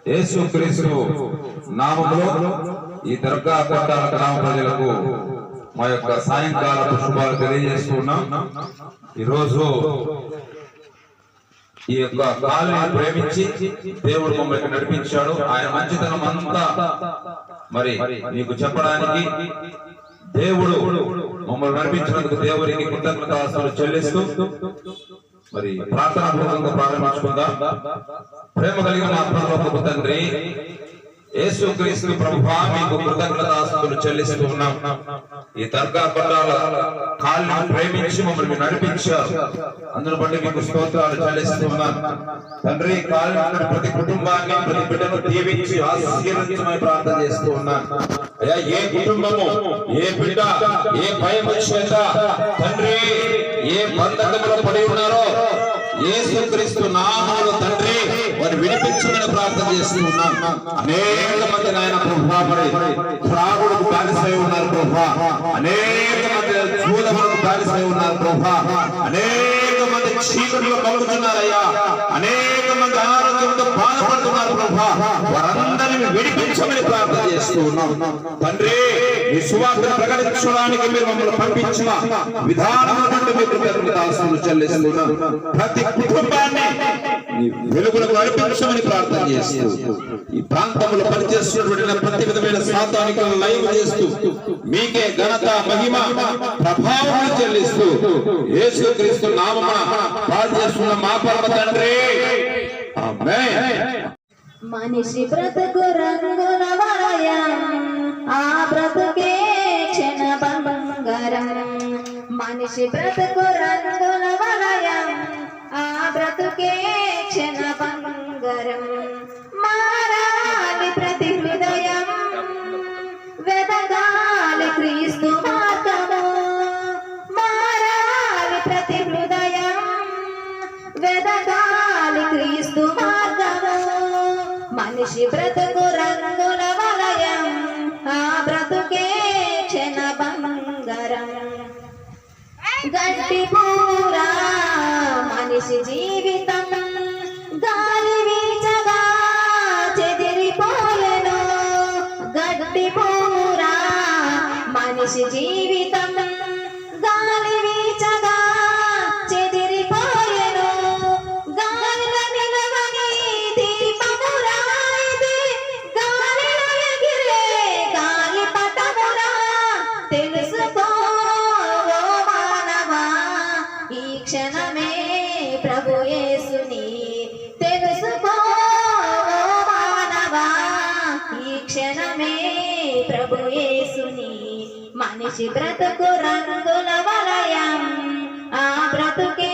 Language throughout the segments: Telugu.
యేసుక్రీస్తు నామములో ఈ దర్గా కొట్టాల గ్రామ ప్రజలకు మా యొక్క సాయంకాల శుభాలు తెలియజేస్తున్నాం. ఈరోజు ఈ యొక్క కాలాన్ని ప్రేమించి దేవుడు మమ్మల్ని నడిపించాడు. ఆయన మంచితనం అంతా మరి మీకు చెప్పడానికి దేవుడు మమ్మల్ని నడిపించినందుకు దేవునికి కృతజ్ఞతాస్తుతులు చెల్లిస్తూ మరి ప్రార్థనా పూర్వకంగా ప్రారంభించుకుందాం. ప్రేమ కలిగిన మా పరలోకపు తండ్రి యేసుక్రీస్తు ప్రభువా, మీకు కృతజ్ఞతాస్తుతులు చెల్లిస్తూ ఉన్నాం. ఈ దర్గా కొట్టాల కాళ్ళను ప్రేమించి మమ్మల్ని నడిపించారు. అందును బట్టి మీకు స్తోత్రాలు చెల్లిస్తూ ఉన్నాం. తండ్రి, కాళ్ళను ప్రతి కుటుంబాన్ని ప్రతి బిడ్డను దీవించి ఆశీర్వదించమని ప్రార్థన చేస్తూ ఉన్నాను. అయ్యా, ఏ కుటుంబము, ఏ బిడ్డ, ఏ భయం చేత తండ్రి ఏ బంధకంలో పడి ఉన్నారో యేసుక్రీస్తు నామములో తండ్రి వారు విడిపించమని ప్రార్థన చేస్తూ ఉన్నాం. అనేక మంది నాయన ప్రభువా మరి త్రాగుడుకు బానిసై ఉన్నారు ప్రభువా, అనేక మంది చూడములకు బానిసై ఉన్నారు ప్రభువా, అనేక మంది చీకటిలో కలుగుతున్నారయ్యా, అనేక మంది అనారోగ్యంతో బాధపడుతున్నారు ప్రభువా, వారందరినీ విడిపించమని ప్రార్థన చేస్తూ ఉన్నాం. తండ్రి, ఈ సువార్తను ప్రకటించడానికి మీరు మమ్మల్ని పంపించిన విధానం నుండి మీకు కృతజ్ఞతాస్తుతులు చెల్లిస్తున్నాం. ప్రతి కుటుంబాన్ని వెలుగులకు నడిపించమని ప్రార్థన చేస్తూ ఈ ప్రాంతంలో పనిచేస్తున్నటువంటి ప్రతి విధమైన సాతానికలను లైవ్ చేస్తూ మీకే ఘనత, మహిమ, ప్రభావం చెల్లిస్తూ యేసుక్రీస్తు నామమున ప్రార్థిస్తున్న మా పరమ తండ్రి, ఆమేన్. మనిషి బ్రతుకు రంగుల వలయం, ఆ బ్రతుకే క్షణ బంగారం. మనిషి బ్రతుకు రంగుల వలయం, ఆ బ్రతుకే క్షణ బంగారం. మారాలి ప్రతి హృదయం, వెదగాలి క్రీస్తు మార్గము. మారాలి ప్రతి హృదయం, వెదగాలి క్రీస్తు మార్గము. మనిషి బ్రతుకు రంగుల వలయం, ఆ బ్రతుకే క్షణ బంగారం. గడ్డి పూరా మనిషి జీవితం, గాలి వీచగా చెదిరిపోయెను. గడ్డి పూరా మనిషి జీవితం, గాలి వీచగా చెదిరిపోయెను. గాలిల నిలవని దీపమురా ఇది, గాలిలో ఎగిరే గాలి పటమురా. తెలుసుకో ఓ మానవా, ఈ క్షణమే ప్రభు యేసుని. తెలుసుకో ఓ మానవా, ఈ క్షణమే ప్రభు యేసుని. మనిషి బ్రతుకు రంగుల వలయం, ఆ బ్రతుకే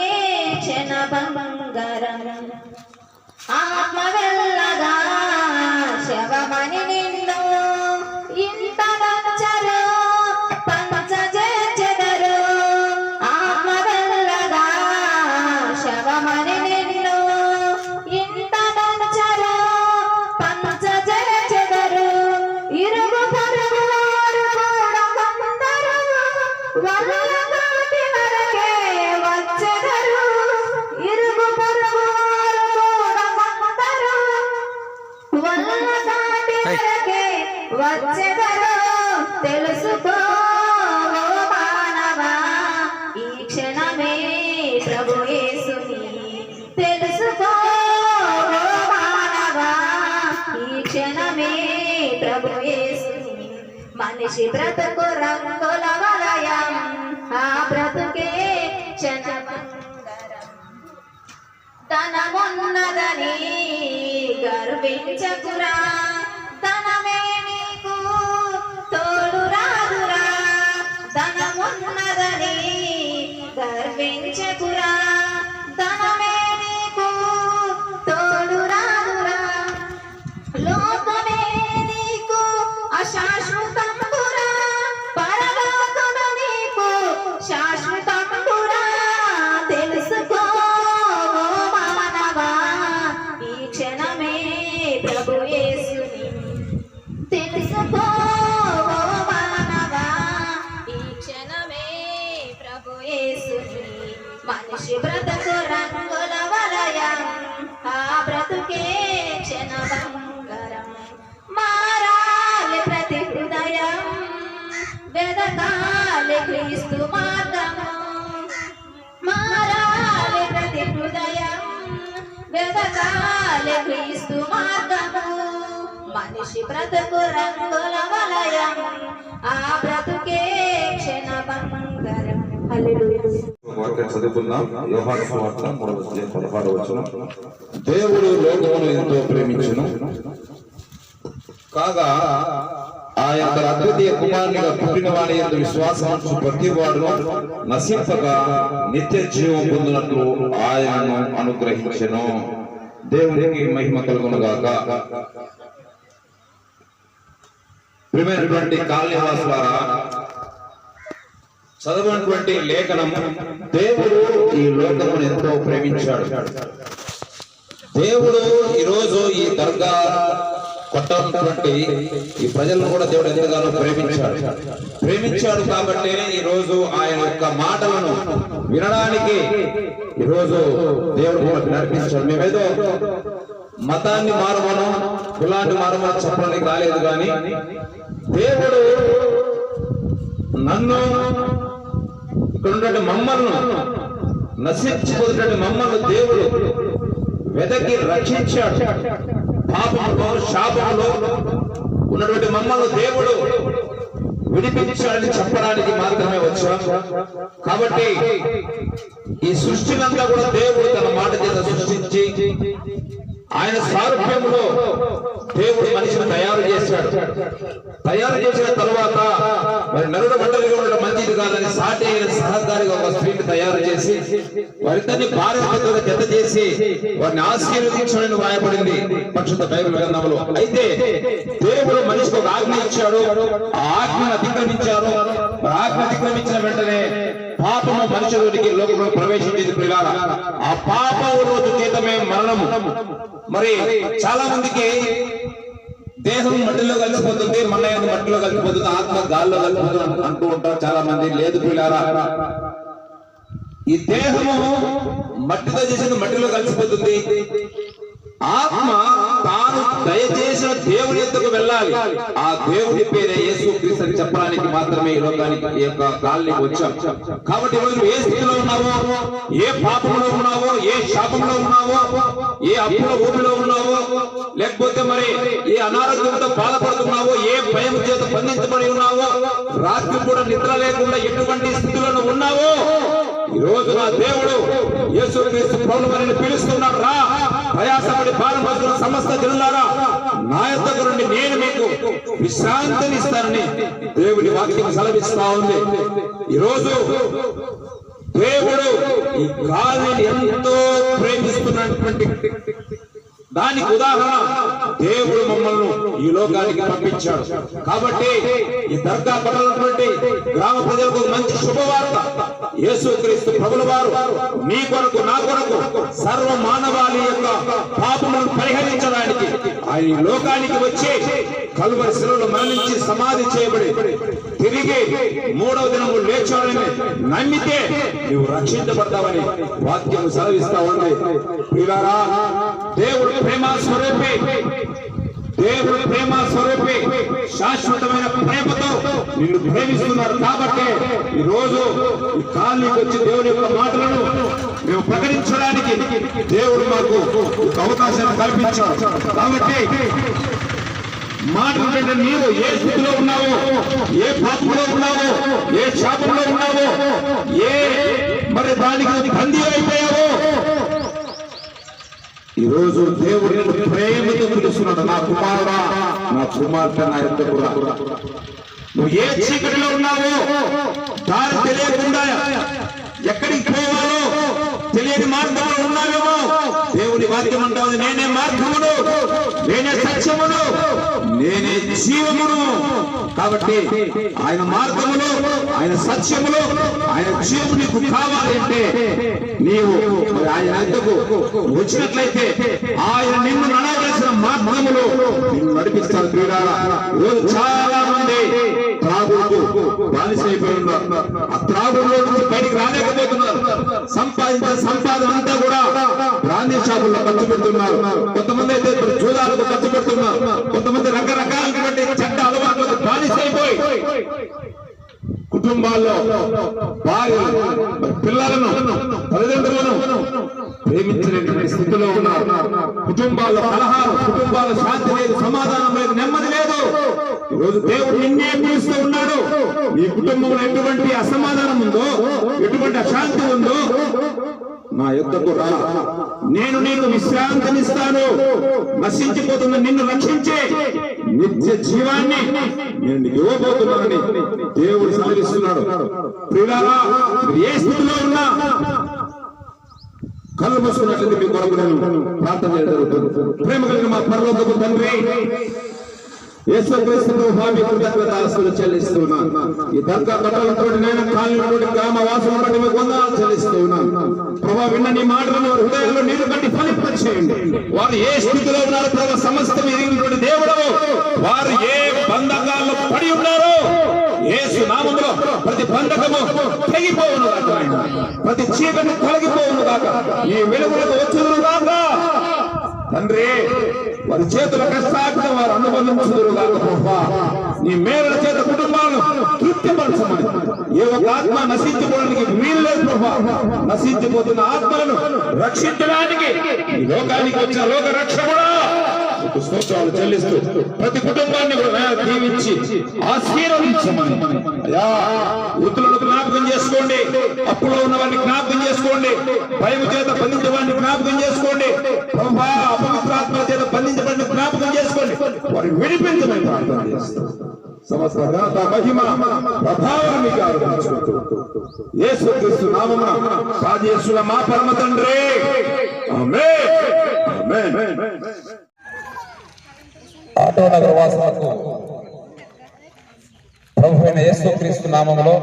క్షణ బంగారం. ఆత్మ వెళ్ళగా శవమని నిన్ను ఇంత దంచరు, పంచజేర్చెదరు. ఆత్మ వెళ్ళగా శవమని నిన్ను ఇంత దంచరు, పంచజేర్చెదరు. ఇరుగు పొరుగు వారు కూడా కొందరు వలగాటి వరకే వచ్చెదరు. ఇరుగు పొరుగు వారు కూడా కొందరు వలగాటి వరకే వచ్చెదరు. తెలుసుకో ఓ మానవా, ఈ క్షణమే ప్రభు యేసుని. తెలుసుకో ఓ మానవా, ఈ క్షణమే ప్రభు యేసుని. మనిషి బ్రతుకు రంగుల వలయం, ఆ బ్రతుకే క్షణ బంగారం. ధనమున్నదని గర్వించకురా, ధనమే నీకు తోడు రాదురా. ధనమున్నదని గర్వించకురా, ధనమే నీకు తోడు రాదురా. లోకమే నీకు అశాశ్వతంబురా, పరలోకము నీకు శాశ్వతంబురా. తెలుసుకో ఓ మానవా, ఈ క్షణమే ప్రభు యేసుని. వెదకాలి క్రీస్తు మార్గము మారాలి ప్రతి హృదయం వెదకాలి క్రీస్తు మార్గము మనిషి బ్రతుకు రంగుల వలయం ఆ బ్రతుకే క్షణ బంగారం. హల్లెలూయా. వాక్యం చదువుకుందాం. యోహాను సువార్త 3:16 దేవుడు లోకమును ఎంతో ప్రేమించును కాగా ఆయన తన అద్వితీయ కుమారునిగా పుట్టిన వారి యందు విశ్వాసముంచు ప్రతి వాడు నశింపక నిత్య జీవం పొందినట్లు ఆయనను అనుగ్రహించెను. దేవునికి మహిమ కలుగునుగాక. ప్రియమైనటువంటి కాలనీవాసులారా, చదవనటువంటి లేఖనము దేవుడు ఈ లోకమును ఎంతో ప్రేమించాడు. దేవుడు ఈరోజు ఈ దర్గా కొట్టనటువంటి ఈ ప్రజలను కూడా దేవుడు ఎంతగానో ప్రేమించాడు కాబట్టి ఈ రోజు ఆయన యొక్క మాటలను వినడానికి ఈరోజు దేవుడు మనకు నడిపించాడు. మేమేదో మతాన్ని మారమను కులాన్ని మారమని చెప్పడానికి రాలేదు, కానీ దేవుడు నన్ను ఇక్కడ ఉన్నటువంటి మమ్మల్ని నశించిపోతున్నటువంటి మమ్మల్ని దేవుడు వెదకి రక్షించాడు. పాపంలో శాపంలో ఉన్నటువంటి మమ్మల్ని దేవుడు విడిపించాడని చెప్పడానికి మాత్రమే వచ్చాం. కాబట్టి ఈ సృష్టినంతా కూడా దేవుడు తన మాట చేత సృష్టించి ఆయన సారూప్యంలో దేవుడు మనిషిని తయారు చేశాడు. తయారు చేసిన తర్వాత మరి నరుడు మండలిగా ఉండడం మంచిది కాదని సాటి అయిన సహకారిగా ఒక స్త్రీని తయారు చేసి వారిద్దరిని భార్యతో జత చేసి వారిని ఆశీర్వదించడానికి రాయబడింది పరిశుద్ధ బైబిల్ గ్రంథంలో. అయితే దేవుడు మనిషికి ఒక ఆజ్ఞ ఇచ్చాడు. ఆ ఆజ్ఞను అతిక్రమించారు. ఆజ్ఞ అతిక్రమించిన వెంటనే పాపము మనుషుడికి లోకంలో ప్రవేశించేది. పిల్లారా, ఆ పాపం రోజు జీతమే మరణము. మరి చాలా మందికి దేహం మట్టిలో కలిసిపోతుంది, మన మట్టిలో కలిసిపోతుంది, ఆత్మ గాల్లో కలిసిపోతుంది అంటూ ఉంటారు చాలా మంది. లేదు పిల్లారా, ఈ దేహము మట్టితో చేసిన మట్టిలో కలిసిపోతుంది. ఆత్మ తాను దయచేసిన దేవుని ఎద్దకు వెళ్ళాలి. ఆ దేవుడి పేరే యేసుక్రీస్తు అని చెప్పడానికి మాత్రమే ఈ లోకానికి ఈ యొక్క కాలనీకి వచ్చాం. కాబట్టి ఈరోజు ఏ స్థితిలో ఉన్నావో, ఏ పాపంలో ఉన్నావో, ఏ శాపంలో ఉన్నావో, ఏ అప్పుల ఊపిలో ఉన్నావో, లేకపోతే మరి ఏ అనారోగ్యంతో బాధపడుతున్నావో, ఏ భయం చేత బంధించబడి ఉన్నావో, రాత్రి కూడా నిద్ర లేకుండా ఎటువంటి స్థితిలో ఉన్నావో, ఈ రోజు నా దేవుడు యేసుక్రీస్తు ప్రభువుని పిలుస్తున్నాడు. రా, ప్రయాసపడి భారం మోస్తున్న సమస్త జనులారా, నా యొద్దకు రండి, నేను మీకు విశ్రాంతిని ఇస్తానని దేవుడి వాక్యం సెలవిస్తా ఉంది. ఈరోజు దేవుడు ఈ గాలిని ఎంతో ప్రేమిస్తున్నటువంటి దానికి ఉదాహరణ దేవుడు మమ్మల్ని ఈ లోకానికి పంపించాడు. కాబట్టి ఈ దర్గా పట్టణటువంటి గ్రామ ప్రజలకు మంచి శుభవార్త. యేసుక్రీస్తు ప్రభుల వారు నీ కొరకు నా కొరకు సర్వ మానవాళి యొక్క పాపములను పరిహరించడానికి ఆయన ఈ లోకానికి వచ్చి కలువరి శిలువలో మరణించి సమాధి చేయబడి తిరిగి 3వ దినము లేచాడని నమ్మితే నువ్వు రక్షించబడతావని వాక్యం సెలవిస్తా ఉంది. ప్రియులారా, దేవుడు ప్రేమ స్వరూపి, దేవుడు ప్రేమ స్వరూపి, శాశ్వతమైన ప్రేమతో నిన్ను ప్రేమిస్తున్నారు. కాబట్టి ఈ రోజు ఈ కాలనీకి వచ్చి దేవుని యొక్క మాటలను మేము ప్రకటించడానికి దేవుడు మాకు ఒక అవకాశాన్ని కల్పించాడు. కాబట్టి మాటలు అంటే నీవు ఏ స్థితిలో ఉన్నావో, ఏ పాపంలో ఉన్నావో, ఏ శాపంలో ఉన్నావో, ఏ మరి దానికి బందీ అయిపోయావో, ఈ రోజు దేవుడు ప్రేమతో పిలుస్తున్నాడు. నా కుమారుడా, నా కుమార్తె, నా యొద్దకు రా. నువ్వు ఏ చీకటిలో ఉన్నావో, దారి తెలియకుండా ఎక్కడికి పోవాలో తెలియని మార్గంలో ఉన్నావేమో, దేవుని వాక్యం అంటావు, నేనే మార్గమును, నేనే సత్యమును, నేనే జీవమును. కాబట్టి ఆయన మార్గములు, ఆయన సత్యములు, ఆయన జీవము నీకు కావాలి అంటే నీవు ఆయన వద్దకు వచ్చినట్లయితే ఆయన నిన్ను నడవలసిన మార్గములు నిన్ను నడిపిస్తాడు. ఈరోజు చాలా మంది త్రాగుడుకు బానిసైపోయి ఉన్నారు. ఆ త్రాగుడులో నుంచి బయటికి రాలేకపోతున్నారు. సంపాదించిన సంపాదన అంతా కూడా బ్రాందీ షాపుల్లో ఖర్చు పెడుతున్నారు. కొంతమంది అయితే జూదాలకు ఖర్చు పెడుతున్నారు. కొంతమంది రకరకాలైనటువంటి చెడ్డ అలవాట్లకు బానిసైపోయి కుటుంబాల్లో భార్యలు పిల్లలను తల్లిదండ్రులను ప్రేమించినటువంటి స్థితిలో ఉన్నారు. కుటుంబాల్లో కలహాలు, కుటుంబాల శాంతి లేదు, సమాధానం లేదు, నెమ్మది లేదు. ఈరోజు దేవుడు నిన్నే పిలుస్తూ ఉన్నాడు. నీ కుటుంబంలో ఎటువంటి అసమాధానం ఉందో, ఎటువంటి అశాంతి ఉందో, నా యుద్ధకు రా, నేను నీకు విశ్రాంతినిస్తాను. నశించిపోతున్న నిన్ను రక్షించే నిత్య జీవాన్ని నేను నీకు ఇవ్వబోతున్నానని దేవుడు సెలవిస్తున్నాడు. ప్రియులారా, ఏ స్థితిలో ఉన్నా కళ్ళు మూసుకున్నట్లయితే మీ కొరకు నేను ప్రార్థన చేయడం జరుగుతుంది. ప్రేమ కలిగిన మా పరలోకపు తండ్రి, యేసుక్రీస్తు ప్రభువానికి కృతజ్ఞతాస్తులు చెల్లిస్తున్నాను. ఈ దర్గా కట్టలతో నేను కాలనీలోని గ్రామ వాసులను బట్టి మీకు వందనాలు చెల్లిస్తున్నాను. ప్రభా, విన్న నీ మాటలను వారి హృదయాల్లో నీరు కట్టి ఫలింపచేయండి. వారు ఏ స్థితిలో ఉన్నారు ప్రభా, సమస్తం ఎరిగినటువంటి దేవుడు, వారు ఏ బంధకాల్లో పడి ఉన్నారో యేసు నామములో ప్రతి బంధకము తెగిపోవును గాక, ప్రతి చీకటి తొలగిపోవును గాక, నీ వెలుగులకు వచ్చును గాక. తండ్రి, వారి చేతుల కష్టార్థం వారు అనుబంధించుదురు గాక. ప్రభువా, నీ మేలుల చేత కుటుంబాలను తృప్తిపరచమని. ఏ ఒక ఆత్మ నశించిపోవడానికి వీలు లేదు ప్రభువా. నశించిపోతున్న ఆత్మలను రక్షించడానికి ఈ లోకానికి వచ్చిన లోక రక్షకుడా స్తోత్రాలు చెల్లిస్తూ ప్రతి కుటుంబాన్ని దీవించి ఆశీర్వదించమని. అయ్యా, వృద్ధులను జ్ఞాపకం చేసుకోండి, అప్పులో ఉన్న వారిని జ్ఞాపకం చేసుకోండి, భయం చేత బంధించే వారిని జ్ఞాపకం చేసుకోండి, ప్రభువా అపవిత్రాత్మల చేత బంధించబడిన జ్ఞాపకం చేసుకోండి, వారిని విడిపించమని ప్రార్థన చేస్తాం. సమస్త ఘనత మహిమ ప్రభావం మీకు ఆరోపించుకుంటూ యేసుక్రీస్తు నామమున ప్రార్థిస్తున్న మా పరమ తండ్రి, ఆమేన్, ఆమేన్. ఆటో నగర వాసులకు ప్రభు అయిన యేసుక్రీస్తు నామములో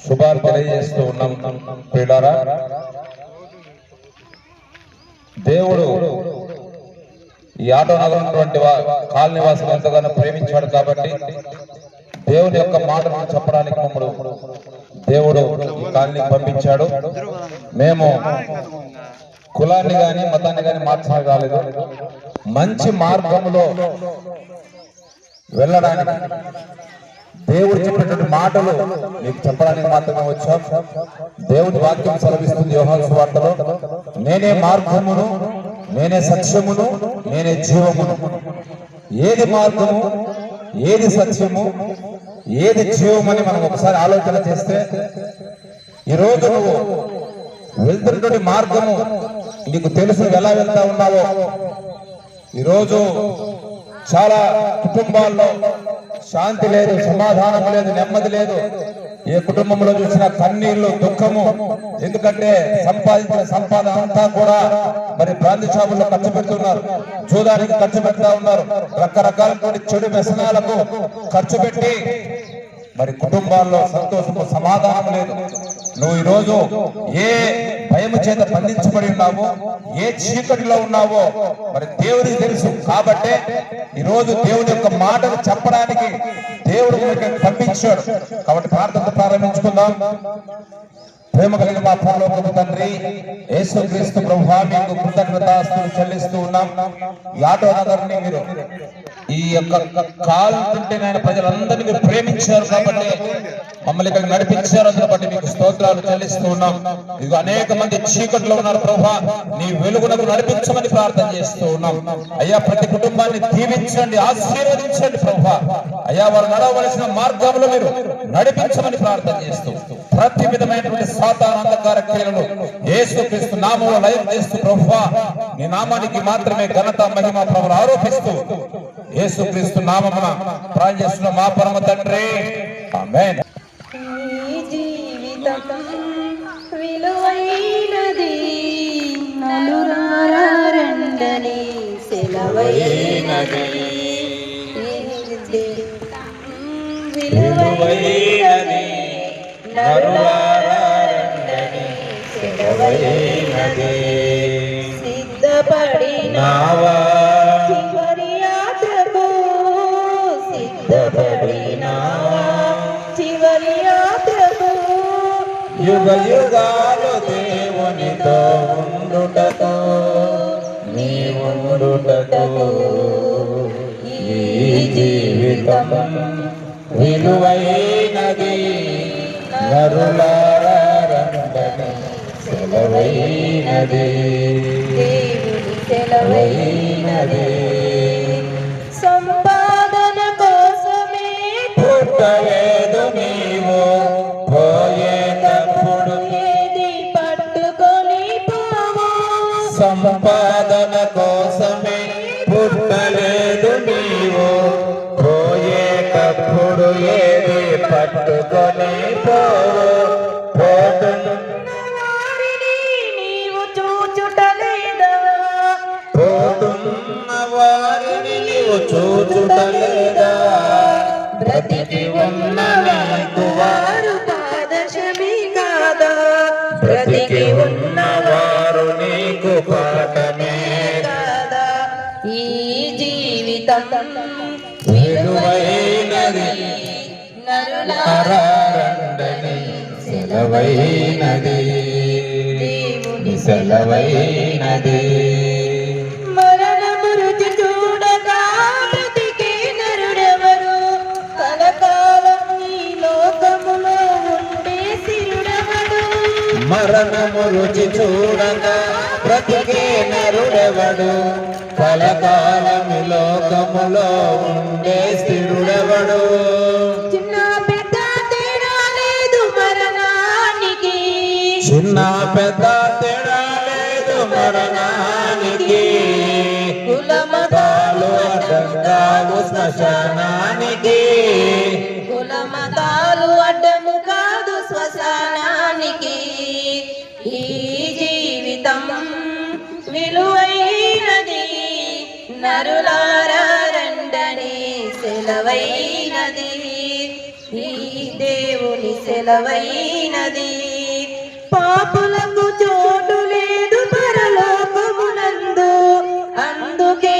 శుభాలు తెలియజేస్తూ ఉన్నాం. ప్రియులారా, దేవుడు ఈ ఆటో నగరం ఉన్నటువంటి కాలనీ వాసులు ఎంతగానో ప్రేమించాడు కాబట్టి దేవుని యొక్క మాటలను చెప్పడానికి మమ్మల్ని దేవుడు ఈ కాలనీకి పంపించాడు. మేము కులాన్ని గాని మతాన్ని గాని మార్చడానికి రాలేదు. మంచి మార్గంలో వెళ్ళడానికి దేవుడు చెప్పినటువంటి మాటలు మీకు చెప్పడానికి మాత్రమే వచ్చాం. దేవుడి వాక్యం సెలవిస్తుంది యోహాను సువార్తలో, నేనే మార్గమును, నేనే సత్యమును, నేనే జీవమును. ఏది మార్గము, ఏది సత్యము, ఏది జీవమని మనం ఒకసారి ఆలోచన చేస్తే, ఈరోజు నువ్వు వెళ్తున్నటువంటి మార్గము నీకు తెలుసు, ఎలా వెళ్తా ఉన్నావో. ఈరోజు చాలా కుటుంబాల్లో శాంతి లేదు, సమాధానం లేదు, నెమ్మది లేదు. ఏ కుటుంబంలో చూసినా కన్నీళ్లు, దుఃఖము. ఎందుకంటే సంపాదించిన సంపాదన అంతా కూడా మరి బ్రాంతి షాపుల్లో ఖర్చు పెడుతున్నారు, జూదానికి ఖర్చు పెడతా ఉన్నారు, రకరకాలైన చెడు వ్యసనాలకు ఖర్చు పెట్టి మరి కుటుంబాల్లో సంతోషము, సమాధానం లేదు. నువ్వు ఈరోజు ఏ భయము చేత బంధించబడి ఉన్నావో, ఏ చీకటిలో ఉన్నావో మరి దేవుడికి తెలుసు. కాబట్టి ఈరోజు దేవుడి యొక్క మాటలు చెప్పడానికి దేవుడు మనకి పంపించాడు. కాబట్టి ప్రార్థన ప్రారంభించుకుందాం. ప్రేమ కలిగిన మా పరలోకపు తండ్రి, యేసుక్రీస్తు ప్రభువా మీకు కృతజ్ఞతాస్తులు చెల్లిస్తూ ఉన్నాం. ఈ ఆటో నగర్ని మీరు ఈ యొక్క కాలుతుంటే నాయన ప్రజలందరినీ మీరు ప్రేమించారు కాబట్టి మమ్మల్ని ఇక్కడ నడిపించారు. అందులో బట్టి మీకు స్తోత్రాలు చెల్లిస్తూ ఉన్నాం. ఇదిగో అనేక మంది చీకట్లో ఉన్నారు ప్రభువా, నీ వెలుగునకు నడిపించమని ప్రార్థన చేస్తూ ఉన్నాం. అయ్యా, ప్రతి కుటుంబాన్ని దీవించండి, ఆశీర్వదించండి ప్రభువా. అయ్యా, వారు నడవలసిన మార్గంలో మీరు నడిపించమని ప్రార్థన చేస్తూ ప్రతి విధమైనటువంటి సాతాను అంధకార క్రియలను యేసుక్రీస్తు నామములో లయం చేస్తూ ప్రభువా నీ నామానికి మాత్రమే ఘనత, మహిమ, ప్రభువులు ఆరోపిస్తూ యేసుక్రీస్తు నామమున ప్రార్థన చేస్తున్న మా పరమ తండ్రి, ఆమేన్. జీవితం విలువైనది, నలురారా రండని సెలవైనది. విలువైనది, నలురారా రండని సెలవైనది. సిద్ధపడినావా చివరి యాత్రకు, సిద్ధపడినావా చివరి యాత్రకు. యుగ యుగాలు దేవునితో ఉండుటకు, నీ ఉండుటకు ఈ జీవితం విలువైనది నరులారా రండని సెలవైనది దేవుని సెలవైనది సంపాదన కోసమే పుట్టలేదు నీవు పోయేటప్పుడు ఏది పట్టుకొని పోవు సంపాదన కోసమే పుట్టలేదు నీవు పోయేటప్పుడు ఏది పట్టుకొని పోవు పోతున్న వారిని నీవు చూచుటలేదా పోతున్న వారిని నీవు చూచుటలేదా బ్రతికి ఉన్న వారు వారు పాదశమి కాదా బ్రతికి ఉన్నవారు నీకు పాఠమే కాదా ఈ జీవితం విలువైనది నరులారా రండని సెలవైనది దేవుని సెలవైనది మరణము రుచి చూడగా బ్రతికే నరుడెవరు కలకాలం ఈ లోకములో ఉండే శిరుడెవడు మరణము రుచి చూడగా బ్రతికే నరుడెవడు కలకాలమి లోకములో ఉండే స్థిరుడెవడు చిన్న పెద్ద తేడా లేదు మరణానికి చిన్న పెద్ద తేడా లేదు మరణానికి కులమతాలు అడ్డంగావు శ్మశానానికి కులమతాలు అడ్డము కాదు శ్మశానానికి ఈ జీవితం విలువైనది నరులారా రండని సెలవైనది ఈ దేవుని సెలవైనది పాపులకు చోటు లేదు పరలోకమునందు అందుకే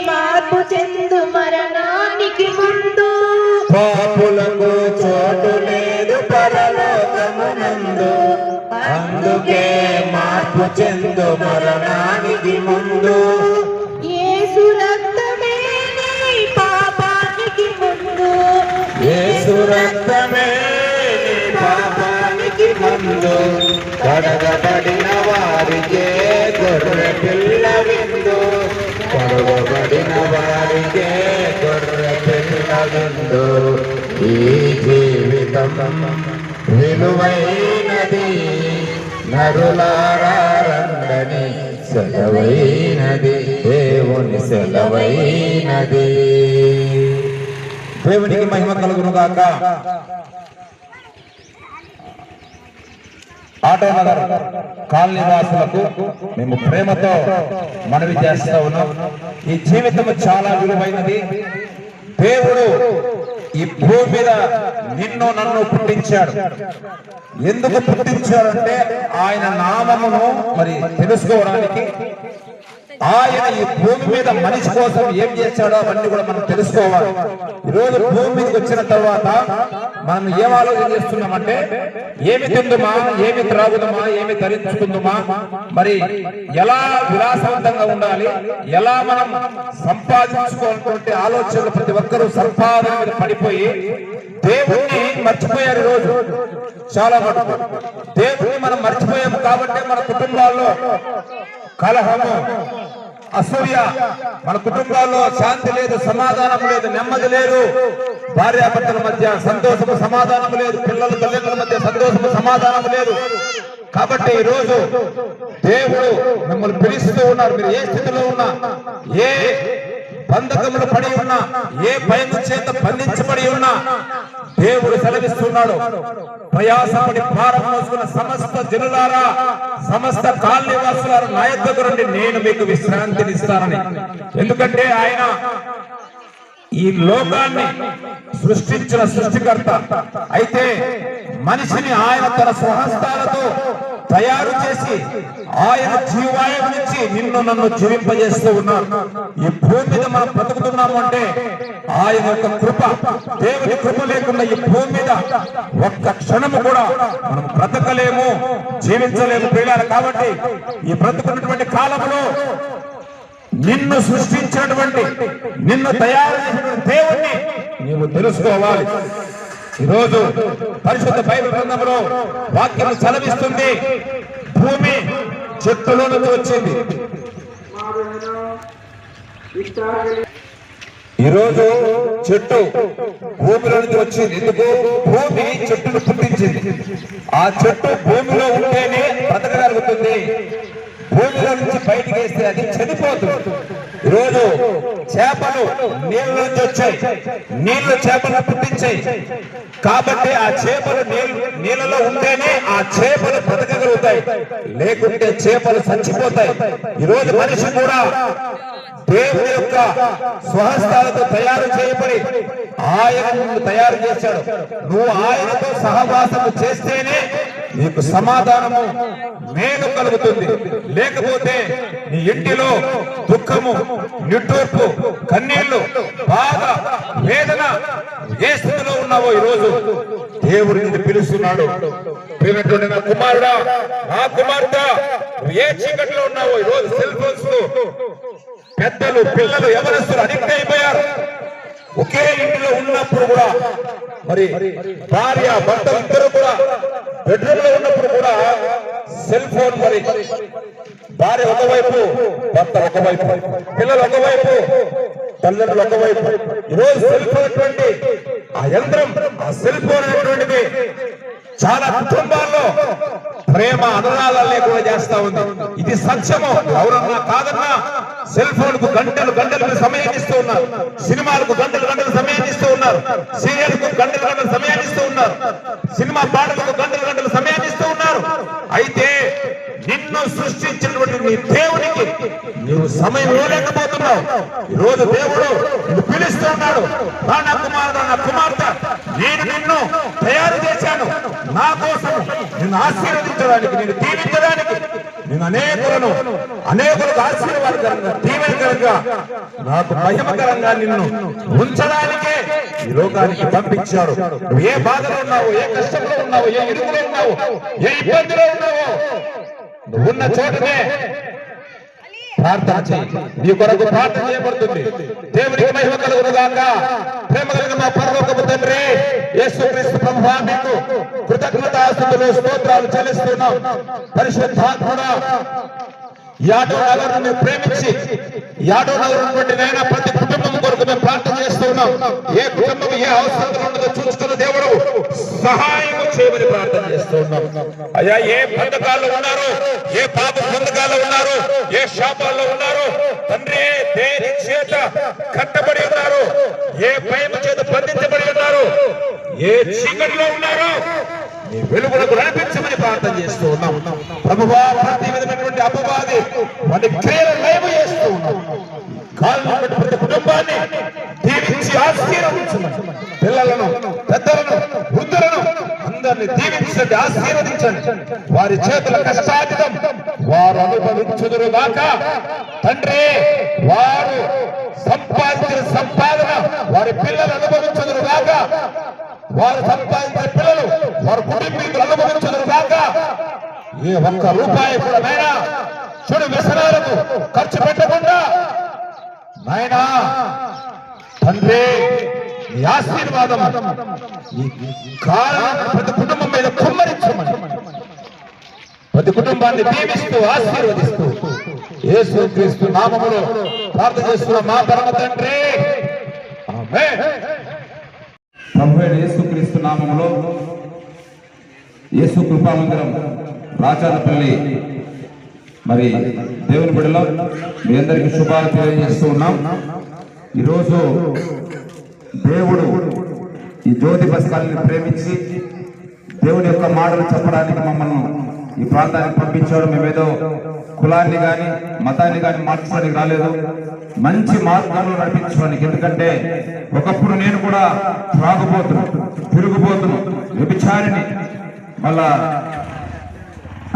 మార్పు చెందు మరణానికి ముందు పాపులకు చోటు లేదు పరలోకమునందు అందుకే మార్పు చెందు మరణానికి ముందు యేసు రక్తమే నీ పాపానికి ముందు యేసు రక్తమే నీ పాపానికి ముందు కడగబడిన వారికే గొర్రె పిల్ల విందు కడగబడిన వారికే గొర్రె పిల్ల విందు ఈ జీవితం విలువైనది నరులారా రండని సెలవైనది దేవుని సెలవైనది దేవునికి మహిమ కలుగును గాక. ఆటోనగర్ కాలనీ వాసులకు మేము ప్రేమతో మనవి చేస్తా ఉన్నాం. ఈ జీవితం చాలా విలువైనది. దేవుడు ఈ భూమి మీద నిన్ను నన్ను పుట్టించాడు. ఎందుకు పుట్టించాడంటే ఆయన నామమును మరి తెలుసుకోవడానికి. ఆయన ఈ భూమి మీద మనిషి కోసం ఏం చేశాడో అవన్నీ కూడా మనం తెలుసుకోవాలి. ఈరోజు భూమి మీదకి వచ్చిన తర్వాత మనం ఏం ఆలోచన చేస్తున్నామంటే ఏమి తిందుమా, ఏమి త్రాగుదమా, ఏమి ధరించుకుందుమా, మరి ఎలా విలాసవంతంగా ఉండాలి, ఎలా మనం సంపాదించుకోవాలనుకుంటే ఆలోచనలు ప్రతి ఒక్కరూ సంపాదన మీద పడిపోయి దేవుణ్ణి మర్చిపోయారు. రోజు చాలా మటుకు దేవుణ్ణి మనం మర్చిపోయాము కాబట్టి మన కుటుంబాల్లో కలహము, అసూయ, మన కుటుంబాల్లో శాంతి లేదు, సమాధానం లేదు, నెమ్మది లేదు, భార్యాభర్తల మధ్య సంతోషము సమాధానం లేదు, పిల్లల తల్లిదండ్రుల మధ్య సంతోషము సమాధానం లేదు. కాబట్టి ఈ రోజు దేవుడు మిమ్మల్ని పిలుస్తూ ఉన్నారు. మీరు ఏ స్థితిలో ఉన్నా, ఏ బంధకములు పడి ఉన్నా, ఏ భయం చేత బంధించబడి ఉన్నా దేవుడు సెలవిస్తున్నాడు, ప్రయాసపడి భారం మోసుకున్న సమస్త జనులారా, సమస్త కాలనీ వాసులారా నా యొద్దకు రండి, నేను మీకు విశ్రాంతిని ఇస్తానని. ఎందుకంటే ఆయన ఈ లోకాన్ని సృష్టించిన సృష్టికర్త అయితే మనిషిని ఆయన తన స్వహస్తాలతో తయారు చేసి ఆయన జీవాయువు నుంచి నిన్ను నన్ను జీవింపజేస్తూ ఉన్నారు. ఈ భూమి మీద మనం బ్రతుకుతున్నాము అంటే ఆయన యొక్క కృప. దేవుని కృప లేకుండా ఈ భూమి మీద ఒక్క క్షణము కూడా మనం బ్రతకలేము, జీవించలేము ప్రియులారా. కాబట్టి ఈ బ్రతుకున్నటువంటి కాలంలో నిన్ను సృష్టించినటువంటి నిన్ను తయారు చేసిన దేవుణ్ణి నీవు తెలుసుకోవాలి. ఈరోజు పరిశుద్ధ బైబిల్ గ్రంథంలో వాక్యం చలవిస్తుంది, భూమి చెట్టులో నుంచి వచ్చింది. ఈరోజు చెట్టు భూమిలో నుంచి వచ్చింది. ఎందుకు? భూమి చెట్టును పుట్టించింది. ఆ చెట్టు భూమిలో ఉంటేనే బ్రతకగలుగుతుంది. భూమిలో నుంచి బయటికి వేస్తే అది చనిపోతుంది. ఈరోజు చేపలు నీళ్ళ నుంచి వచ్చాయి, నీళ్లు చేపలను పుట్టించాయి. కాబట్టి ఆ చేపలు నీళ్ళలో ఉంటేనే ఆ చేపలు బ్రతకగలుగుతాయి, లేకుంటే చేపలు చచ్చిపోతాయి. ఈరోజు మనిషి కూడా దేవుని యొక్క స్వహస్తాలతో తయారు చేయబడి ఆయన తయారు చేశాడు. నువ్వు ఆయనతో సహవాసము చేస్తేనే నీకు సమాధానము మేలు కలుగుతుంది. లేకపోతే నీ ఇంటిలో దుఃఖము, నిట్టూర్పు, కన్నీళ్లు, బాధ, వేదన, ఏ స్థితిలో ఉన్నావో ఈరోజు దేవుడు నిన్ను పిలుస్తున్నాడు. ప్రియమైనటువంటి నా కుమారుడా, నా కుమార్తె, ఏ చీకటిలో ఉన్నావో ఈరోజు సెల్ ఫోన్స్ పెద్దలు, పిల్లలు, యవనస్తులు అడిక్ట్ అయిపోయారు. ఒకే ఇంటిలో ఉన్నప్పుడు కూడా మరి భార్య భర్త ఇద్దరు కూడా బెడ్రూమ్ లో ఉన్నప్పుడు కూడా సెల్ ఫోన్, మరి భార్య ఒకవైపు, భర్త ఒకవైపు, పిల్లలు ఒకవైపు, తల్లిదండ్రులు ఒకవైపు. ఈరోజు సెల్ ఫోన్ అటువంటి ఆ యంత్రం, ఆ సెల్ ఫోన్ అనేటువంటిది చాలా కుటుంబాల్లో ప్రేమ అనురాగాలు లేకుండా చేస్తా ఉంది. ఇది సత్యము. ఎవరన్నా కాదన్నా సెల్ ఫోన్ కు గంటలు గంటలు సమయాన్ని ఇస్తూ ఉన్నారు, సినిమాలకు గంటలు గంటలు సమయాన్ని ఇస్తూ ఉన్నారు, సీరియల్ కు గంటలు గంటలు సమయాన్ని ఇస్తూ ఉన్నారు, సినిమా పాటలకు గంటలు గంటలు సమయాన్ని ఇస్తూ ఉన్నారు. అయితే నిన్ను సృష్టించినటువంటి నీ దేవునికి నీవు సమయం ఇవ్వలేకపోతున్నావు. ఈరోజు దేవుడు నిన్ను పిలుస్తున్నాడు. నా కుమారుడు, నా కుమార్తె, నేను నిన్ను తయారు చేశాను నా కోసం, నిన్ను ఆశీర్వదించడానికి, నిన్ను దీవించడానికి, నేను అనేకులకు ఆశీర్వాదకరంగా, దీవెనకరంగా, నాకు మహిమకరంగా నిన్ను ఉంచడానికే ఈ లోకానికి పంపించాడు. నువ్వు ఏ బాధలో ఉన్నావు, ఏ కష్టంలో ఉన్నావు, ఏ ఇరుకులో ఉన్నావు, ఏ ఇబ్బందిలో ఉన్నావో నువ్వు ఉన్న చోటనే ప్రార్థన చేయి. నీ కొరకు ప్రార్థన చేయబడుతుంది. దేవునికి మహిమ కలుగును గాక. ప్రేమ కలిగిన మా పరలోకపు తండ్రి యేసుక్రీస్తు ప్రభువా, మీకు కృతజ్ఞతాస్తుతులు, స్తోత్రాలు చెల్లిస్తున్నాం. పరిశుద్ధాత్ముడా, యాడో నగరం మేము ప్రేమించి యాడో నగరం నుండి నైనా ప్రతి కుటుంబం కొరకు మేము ప్రార్థన చేస్తున్నాం. ఏ కుటుంబం ఏ అవసరం ఉన్నదో చూసుకున్న దేవుడు సహాయం చేయమని ప్రార్థన చేస్తున్నాం. అయ్యా, ఏ బంధకాల్లో ఉన్నారు, ఏ పాప బంధకాల్లో ఉన్నారు, ఏ శాపాల్లో ఉన్నారు తండ్రి, దేని చేత కట్టబడి ఉన్నారు, ఏ భయం చేత బంధించబడి ఉన్నారు, ఏ చీకటిలో ఉన్నారు, నీ వెలుగులకు నడిపించమని ప్రార్థన చేస్తూ ఉన్నాం. ప్రభువా, ప్రతి విధమైనటువంటి అపవాది వాటి క్రియలు లైవ్ చేస్తూ ఉన్నాం. ప్రతి కుటుంబాన్ని దీవించి ఆశీర్వదించమని, పిల్లలను, పెద్దలను, వృద్ధులను అందరినీ దీవించండి, ఆశీర్వదించండి. వారి చేతుల కష్టాధికం వారు అనుభవించుదురు గాక. తండ్రి, వారు సంపాదించిన సంపాదన వారి పిల్లలు అనుభవించుదురు గాక. వారు సంపాదించిన పిల్లలు వారి కుటుంబీకులు అనుభవించుదురు గాక. ఏ ఒక్క రూపాయి కూడా నాయనా చెడు వ్యసనాలకు ఖర్చు పెట్టకుండా నాయనా తండ్రి, ఈ ఆశీర్వాదం ఈ కాలం ప్రతి కుటుంబం మీద కుమ్మరించమని, ప్రతి కుటుంబాన్ని దీవిస్తూ ఆశీర్వదిస్తూ యేసుక్రీస్తు నామములో ప్రార్థన చేస్తున్న మా పరమ తండ్రి, ఆమేన్. ప్రభువైన యేసుక్రీస్తు నామములో యేసు కృపామందిరం రాచారపల్లి మరి దేవుని బిడ్డలో మీ అందరికీ శుభాలు తెలియజేస్తూ ఉన్నాం. ఈరోజు దేవుడు ఈ జ్యోతి బస్కాలని ప్రేమించి దేవుని యొక్క మాటలు చెప్పడానికి మమ్మల్ని ఈ ప్రాంతానికి పంపించాడు. మేమేదో కులాన్ని కానీ మతాన్ని కానీ మార్చడానికి రాలేదు, మంచి మార్గంలో నడిపించడానికి. ఎందుకంటే ఒకప్పుడు నేను కూడా త్రాగుబోతును, తిరుగుబోతును, వ్యభిచారిని, మళ్ళా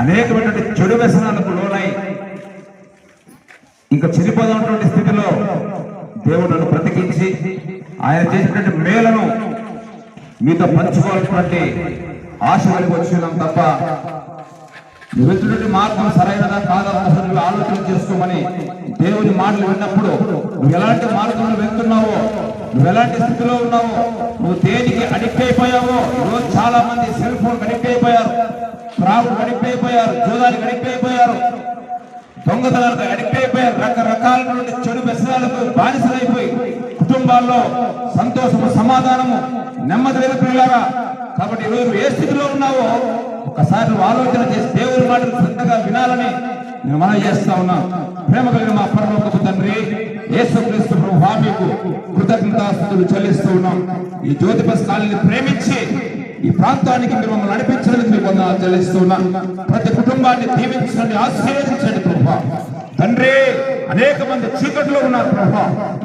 అనేకమైనటువంటి చెడు వ్యసనాలకు లోనై ఇంకా చనిపోతున్నటువంటి స్థితిలో దేవుడు నన్ను బ్రతికించి ఆయన చేసినటువంటి మేలను మీతో పంచుకోవాల్సినటువంటి ఆశ వరకు వచ్చినాం తప్ప నువ్వు వెళ్తున్నటువంటి మార్గం సరైనదా కాదా అసలు నువ్వు ఆలోచన చేసుకోమని దేవుని మాటలు విన్నప్పుడు నువ్వు ఎలాంటి మార్గంలో వెళ్తున్నావో, నువ్వు ఎలాంటి స్థితిలో ఉన్నావో, నువ్వు దేనికి అడిక్ట్ అయిపోయావో. ఈరోజు చాలా మంది సెల్ ఫోన్ అడిక్ట్ అయిపోయారు, త్రాగుడు అడిక్ట్ అయిపోయారు, జూదానికి అడిక్ట్ అయిపోయారు, దొంగతనాలకు అడిక్ట్ అయిపోయారు, రకరకాలైనటువంటి చెడు వ్యసనాలకు బానిసలైపోయి కుటుంబాల్లో సంతోషము, సమాధానము, నెమ్మది లేదు పిల్లగా. కాబట్టి ఈరోజు ఏ స్థితిలో ఉన్నావో ఒకసారి నువ్వు ఆలోచన చేసి దేవుని మాటలు శ్రద్ధగా వినాలని నేను మనం చేస్తా ఉన్నా. ప్రేమ కలిగిన మా పరలోకపు తండ్రి యేసుక్రీస్తు ప్రభువా మీకు కృతజ్ఞతాస్తుతులు చెల్లిస్తూ ఉన్నాం. ఈ జ్యోతిబస్ కాలనీ ప్రేమించి ఈ ప్రాంతానికి మీరు మమ్మల్ని నడిపించడానికి మీకు వందనాలు చెల్లిస్తూ ఉన్నాం. ప్రతి కుటుంబాన్ని దీవించండి, ఆశీర్వదించండి ప్రభువా. తండ్రి అనేక మంది చీకట్లో ఉన్నారు ప్రభువా,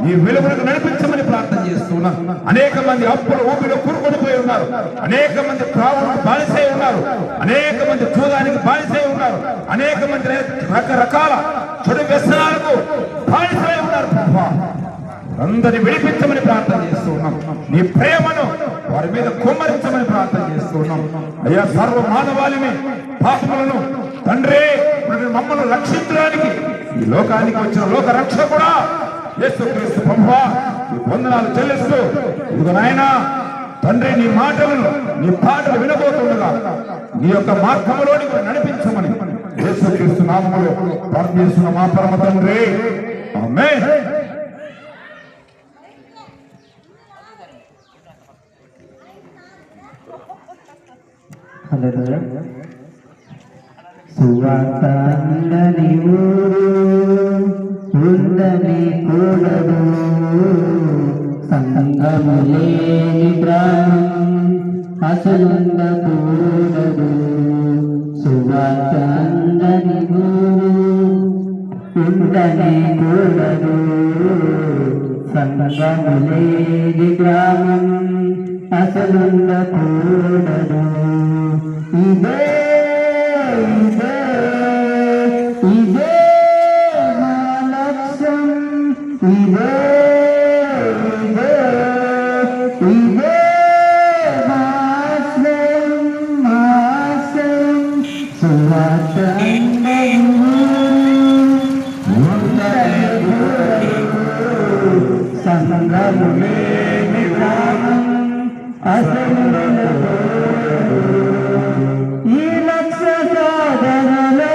ఈ వెలుగులకు నడిపించమని ప్రార్థన చేస్తున్నా. అనేక మంది అప్పులు ఊపిలో కూరుకొనిపోయి ఉన్నారు, అనేక మంది త్రాగుడుకు బానిసై ఉన్నారు, అనేక మంది చూదానికి బానిసై ఉన్నారు, అనేక మంది రకరకాల చెడు వ్యసనాలకు బానిసై ఉన్నారు ప్రభువా. అందరిని విడిపించమని ప్రార్థన చేస్తూ ఉన్నాం. నీ ప్రేమను వారి మీద కుమ్మరించమని ప్రార్థన చేస్తూ ఉన్నాం. అయ్యా సర్వ మానవాళిని పాపములను తండ్రి మమ్మల్ని రక్షించడానికి ఈ లోకానికి వచ్చిన లోక రక్షకుడా యేసుక్రీస్తు ప్రభువా నీకు వందనాలు చెల్లిస్తూ ఇదిగో నాయనా తండ్రి నీ మాటలను నీ పాటలు వినబోతుండగా నీ యొక్క మార్గంలోనికి నడిపించమని యేసుక్రీస్తు నామములో ప్రార్థిస్తున్న మా పరమ తండ్రి ఆమేన్. సువార్త అందని ఊరు ఉందని కూడదు, సంగము లేని గ్రామం అసలుండకూడదు. సువార్త అందని ఊరు ఉందని కూడదు, సంగము లేని గ్రామం అసలుండకూడదు. ఇదే మా లక్ష్యం, ఇదే మాశ్రయం. సువార్త సంగము లేని గ్రామం అసలు ఈ లక్ష్య సాధనలో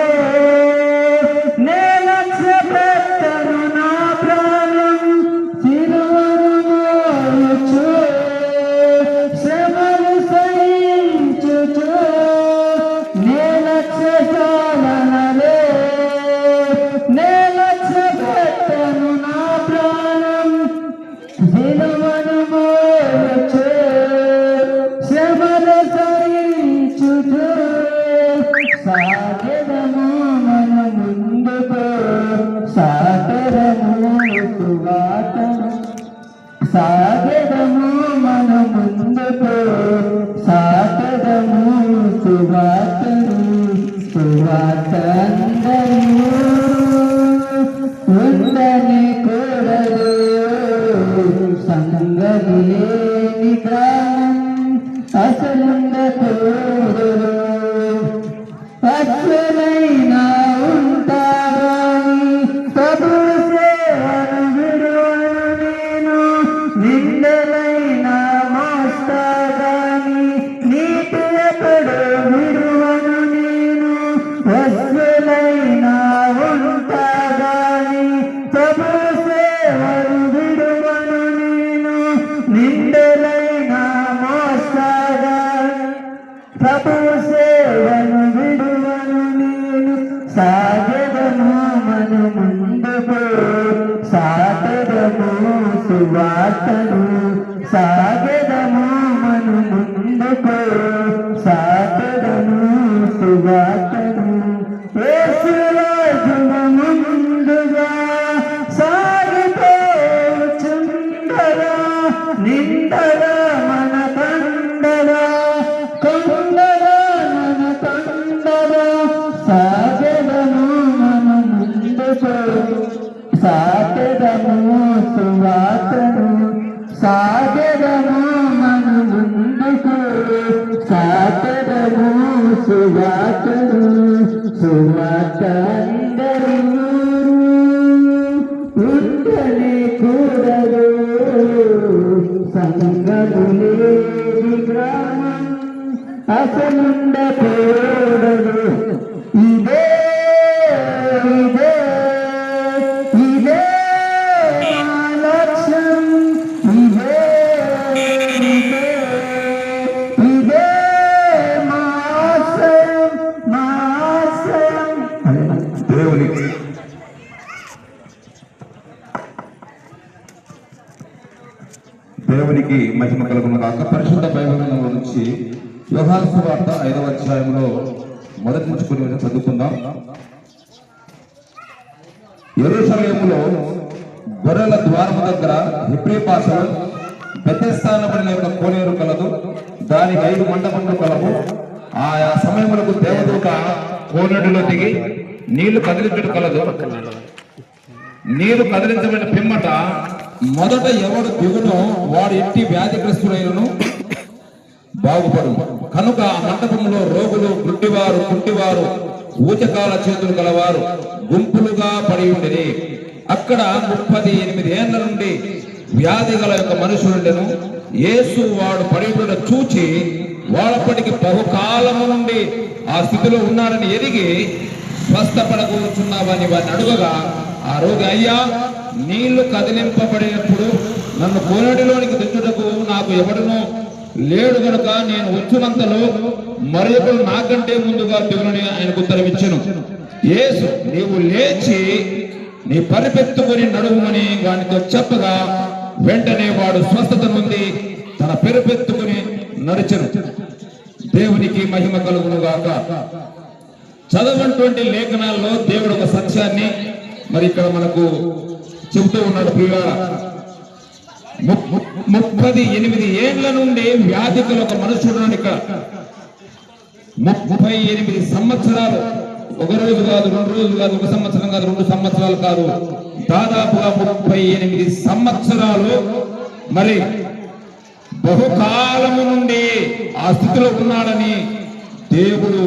నే లక్ష్య పెట్టను నా ప్రాణం, చిరువను మోయచు శ్రమలు సహించుచు. నే లక్ష్య సాధనలో నే లక్ష్య పెట్టను నా ప్రాణం, చిరువను మోయచు శ్రమలు సహించుచు. సాగరము మన ముందుకు సాగరము సువార్తను, సాగరము మన ముందుకు సాగరము సువార్తను. సువార్త అందరూ ఉందని కూడదు, సంగము లేని గ్రామం అసలుండకూడదు. అసలైనా ఉంటాగాని ప్రభు సేవను విడువను నేను, నిందలైనా మోస్తాగాని నీతి ఎప్పుడు విడువను నేను. అసలైనా ఉంటాగాని ప్రభు సేవను విడువను నేను, నిందలైనా మోస్తాగాని ప్రభు సేవను విడువను నేను. సాగరము మన ముందుకు సాగరము సువార్తను, సాగరము మన ముందుకు సాగరము సువార్తను. యేసురాజున ముందుగా సాగిపోచుండగా నిండగా మన కండగా కొండగా మన కండగా సాగరము మన ముందుకు సాగరము సువార్తను. సాగరము మన ముందుకు సాగరము సువార్తను. అందరూ ఉండనే కూడదు సంగము లేని గ్రామం అసలుండకూడదు ఇదే ఇదే ఇదే నా లక్ష్యం ఇదే ఇదే ఇదే మా ఆశయం మా ఆశయం దేవునికి మహిమ కలుగును గాక. పరిశుద్ధ బైబిల్ నుంచి యోహాను సువార్త 5వ అధ్యాయంలో మొదటి నుంచి కొన్ని చదువుకుందాం. యెరూషలేములో గొర్రెల ద్వారము దగ్గర హెబ్రీ భాషలో బెతెస్దా అనబడిన యొక్క కోనేరు కలదు. దానికి 5 మండపములు కలవు. ఆయా సమయములకు దేవదూత కోనేరులో దిగి నీళ్లు కదిలించుట కలదు. నీరు కదిలించబడిన పిమ్మట మొదట ఎవడు దిగునో వాడు ఎట్టి వ్యాధిగ్రస్తులైనను బాగుపడు. కనుక ఆ మండపంలో రోగులు, గుడ్డివారు, కుంటివారు, ఊచకాల చేతులు గలవారు గుంపులుగా పడి ఉండేది. అక్కడ 38 ఏళ్ల నుండి వ్యాధి గల యొక్క మనుషులుండెను. యేసు వాడు పడి ఉండడం చూచి వాళ్ళప్పటికి బహుకాలము నుండి ఆ స్థితిలో ఉన్నారని ఎరిగి స్వస్థపడకూర్చున్నావని వారిని అడుగగా ఆ రోగి, అయ్యా, నీళ్లు కదిలింపబడినప్పుడు నన్ను కోనేటిలోనికి దించుటకు నాకు ఎవడునో లేడు గనుక నేను వచ్చినంతలో మరొకరు నాకంటే ముందుగా దిగునని ఆయనకు ఉత్తరం ఇచ్చెను. యేసు, నీవు లేచి నీ పరిపెత్తుకొని నడువుమని వానితో చెప్పగా వెంటనే వాడు స్వస్థత నుండి తన పెరుపెత్తుకుని నడిచెను. దేవునికి మహిమ కలుగును గాక. చదవటువంటి లేఖనాల్లో దేవుడు ఒక సత్యాన్ని మరి ఇక్కడ మనకు చెబుతూ ఉన్నాడు. ప్రియులారా, 38 ఏళ్ల నుండి వ్యాధికులు ఒక మనుషుడు ఇక్కడ 38 సంవత్సరాలు, ఒక రోజు కాదు, 2 రోజులు కాదు, 1 సంవత్సరం కాదు, 2 సంవత్సరాలు కాదు, దాదాపుగా 38 సంవత్సరాలు మరి బహుకాలము నుండి ఆ స్థితిలో ఉన్నాడని దేవుడు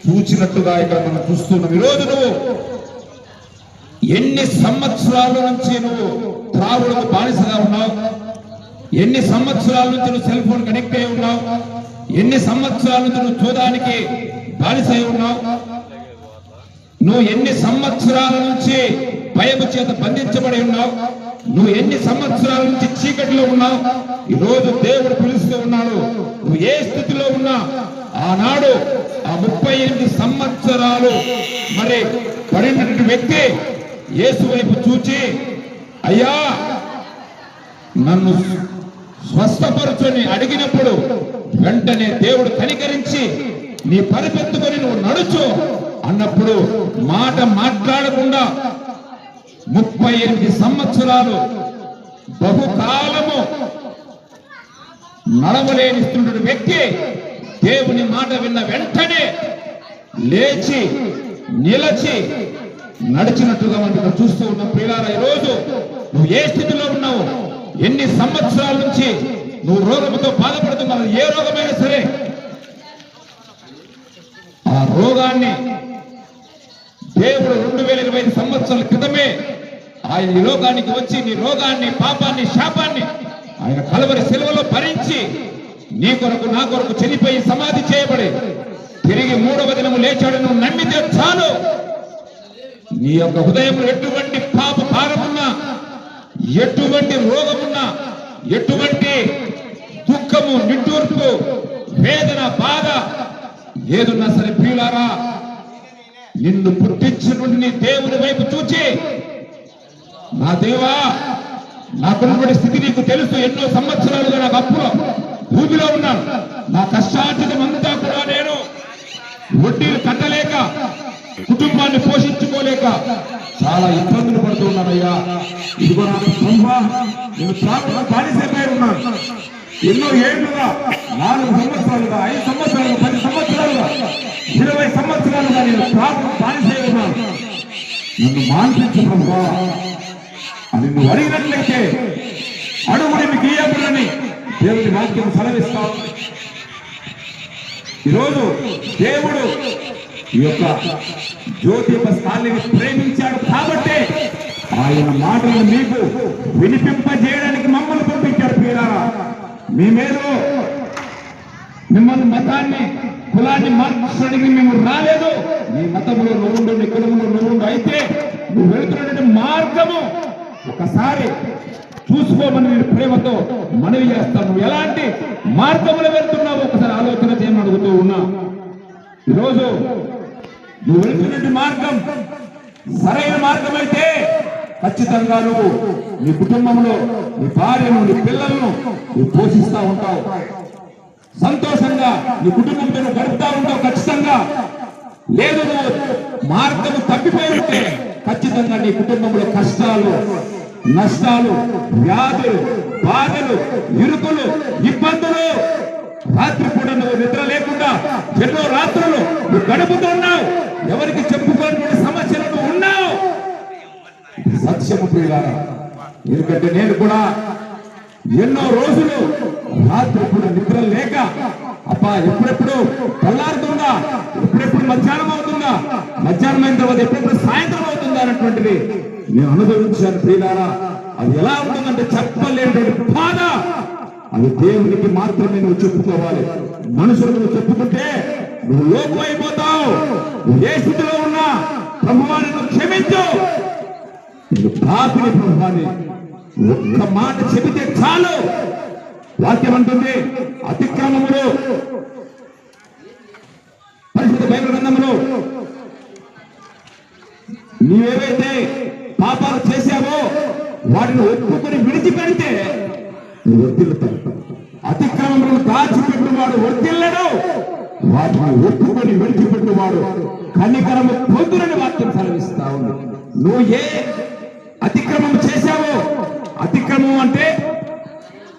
చూచినట్టుగా ఇక్కడ మనం చూస్తున్నాం. ఈరోజు నువ్వు ఎన్ని సంవత్సరాల నుంచి నువ్వు త్రాగుడుకు బానిసగా ఉన్నావు? ఎన్ని సంవత్సరాల నుంచి నువ్వు సెల్ ఫోన్ కనెక్ట్ అయి ఉన్నావు? ఎన్ని సంవత్సరాల నుంచి నువ్వు చూడడానికి బానిస అయి ఉన్నావు? నువ్వు ఎన్ని సంవత్సరాల నుంచి భయము చేత బంధించబడి ఉన్నావు? నువ్వు ఎన్ని సంవత్సరాల నుంచి చీకటిలో ఉన్నావు? ఈరోజు దేవుడు పిలుస్తూ ఉన్నాడు. నువ్వు ఏ స్థితిలో ఉన్నా ఆనాడు ఆ 38 సంవత్సరాలు మరి పడినటువంటి వ్యక్తి యేసు వైపు చూచి, అయ్యా, నన్ను స్వస్థపరచుని అడిగినప్పుడు వెంటనే దేవుడు కనికరించి నీ పరిపెత్తుకొని నువ్వు నడుచు అన్నప్పుడు మాట మాట్లాడకుండా 38 సంవత్సరాలు బహుకాలము నడవలేనిస్తున్న వ్యక్తి దేవుని మాట విన్న వెంటనే లేచి నిలచి నడిచినట్టుగా మనం చూస్తూ ఉన్నాం. ప్రియులారా, ఈరోజు నువ్వు ఏ స్థితిలో ఉన్నావు? ఎన్ని సంవత్సరాల నుంచి నువ్వు రోగంతో బాధపడుతున్నావు? ఏ రోగమైనా సరే ఆ రోగాన్ని దేవుడు 2025 సంవత్సరాల క్రితమే ఆయన ఈ లోకానికి వచ్చి నీ రోగాన్ని, పాపాన్ని, శాపాన్ని ఆయన కలవరి శిలువలో భరించి నీ కొరకు, నా కొరకు చనిపోయి సమాధి చేయబడి తిరిగి 3వ దినము లేచాడు. నువ్వు నమ్మితే చాలు, నీ యొక్క హృదయంలో ఎటువంటి పాప భారమున్నా, ఎటువంటి రోగమున్నా, ఎటువంటి దుఃఖము, నిట్టూర్పు, వేదన, బాధ ఏదున్నా సరే, ప్రియులారా, నిన్ను పుట్టించినటువంటి నీ దేవుని వైపు చూచి, నా దేవా, నాకున్నటువంటి స్థితి నీకు తెలుసు. ఎన్నో సంవత్సరాలుగా నాకు అప్పులో భూమిలో ఉన్నాను. నా కష్టార్జితం అంతా కూడా నేను వడ్డీలు కట్టలేక, కుటుంబాన్ని పోషించుకోలేక చాలా ఇబ్బందులు పడుతున్నానయ్యా. ఇదిగో నాకు బ్రహ్మ, నేను త్రాగుడుకు బానిసైపోయి ఉన్నాను. ఎన్నో ఏళ్లుగా, 4 సంవత్సరాలుగా, 5 సంవత్సరాలుగా, 10 సంవత్సరాలుగా, 20 సంవత్సరాలుగా నేను త్రాగుడుకు బానిసై ఉన్నాను. నన్ను మాన్పించు బ్రహ్మ అని నువ్వు అడిగినట్లయితే అడుగుని మీకు ఇయ్యబడని దేవుని వాక్యం సెలవిస్తాం. ఈరోజు దేవుడు ఈ యొక్క జ్యోతిబస్ కాలనీని ప్రేమించాడు కాబట్టి ఆయన మాటలను మీకు వినిపింపజేయడానికి మమ్మల్ని పంపించాడు. ప్రియులారా, మేమేదో మిమ్మల్ని మతాన్ని కులాన్ని మార్చడానికి మేము రాలేదు. నీ మతంలో నువ్వుండు, నీ కులంలో నువ్వుండు, అయితే నువ్వు వెళుతున్నటువంటి మార్గము ఒకసారి చూసుకోమని నేను ప్రేమతో మనవి చేస్తాను. నువ్వు ఎలాంటి మార్గంలో వెళ్తున్నావు ఒకసారి ఆలోచన చేయమని అడుగుతూ ఉన్నా. ఈరోజు నువ్వు వెళ్తున్నటువంటి మార్గం సరైన మార్గం అయితే ఖచ్చితంగా నువ్వు నీ కుటుంబంలో నీ భార్యను, నీ పిల్లలను నువ్వు పోషిస్తూ ఉంటావు, సంతోషంగా నీ కుటుంబంతో గడుపుతా ఉంటావు ఖచ్చితంగా. లేదు నువ్వు మార్గం తప్పిపోయి ఉంటే ఖచ్చితంగా నీ కుటుంబంలో కష్టాలు, నష్టాలు, వ్యాధులు, బాధలు, ఇరుకులు, ఇబ్బందులు, రాత్రి కూడా నువ్వు నిద్ర లేకుండా ఎన్నో రాత్రులు నువ్వు గడుపుతున్నావు, ఎవరికి చెప్పుకోని సమస్యలు నువ్వు ఉన్నావు. సత్యము ప్రియులారా, ఎందుకంటే నేను కూడా ఎన్నో రోజులు రాత్రి కూడా నిద్ర లేక అబ్బా ఎప్పుడెప్పుడు తెల్లారుతుందా, ఎప్పుడెప్పుడు మధ్యాహ్నం అవుతుందా, మధ్యాహ్నం అయిన తర్వాత ఎప్పుడెప్పుడు సాయంత్రం అవుతుందా అన్నటువంటిది నేను అనుభవించాను. ప్రియులారా, అది ఎలా ఉంటుందంటే చెప్పలేనటువంటి బాధ. అది దేవునికి మాత్రమే నువ్వు చెప్పుకోవాలి. మనుషులకు నువ్వు చెప్పుకుంటే నువ్వు లోపం అయిపోతావు. నువ్వు ఏ స్థితిలో ఉన్నా ప్రభువాన్ని నువ్వు క్షమించు. నువ్వు పాపిని ప్రభువాన్ని ఒక్క మాట చెబితే చాలు. వాక్యం అంటుంది, అతిక్రమములు పరిశుద్ధ బైబిల్ గ్రంథములో నీవేవైతే పాపాలు చేశావో వాటిని ఒప్పుకొని విడిచిపెడితే నువ్వు వర్తిల్లుతావు. అతిక్రమములను దాచిపెట్టువాడు వర్తిల్లడు, వాటిని ఒప్పుకొని విడిచిపెట్టువాడు కనికరము పొందునని వాక్యం సెలవిస్తా ఉంది. నువ్వు ఏ అతిక్రమం చేశావో, అతిక్రమం అంటే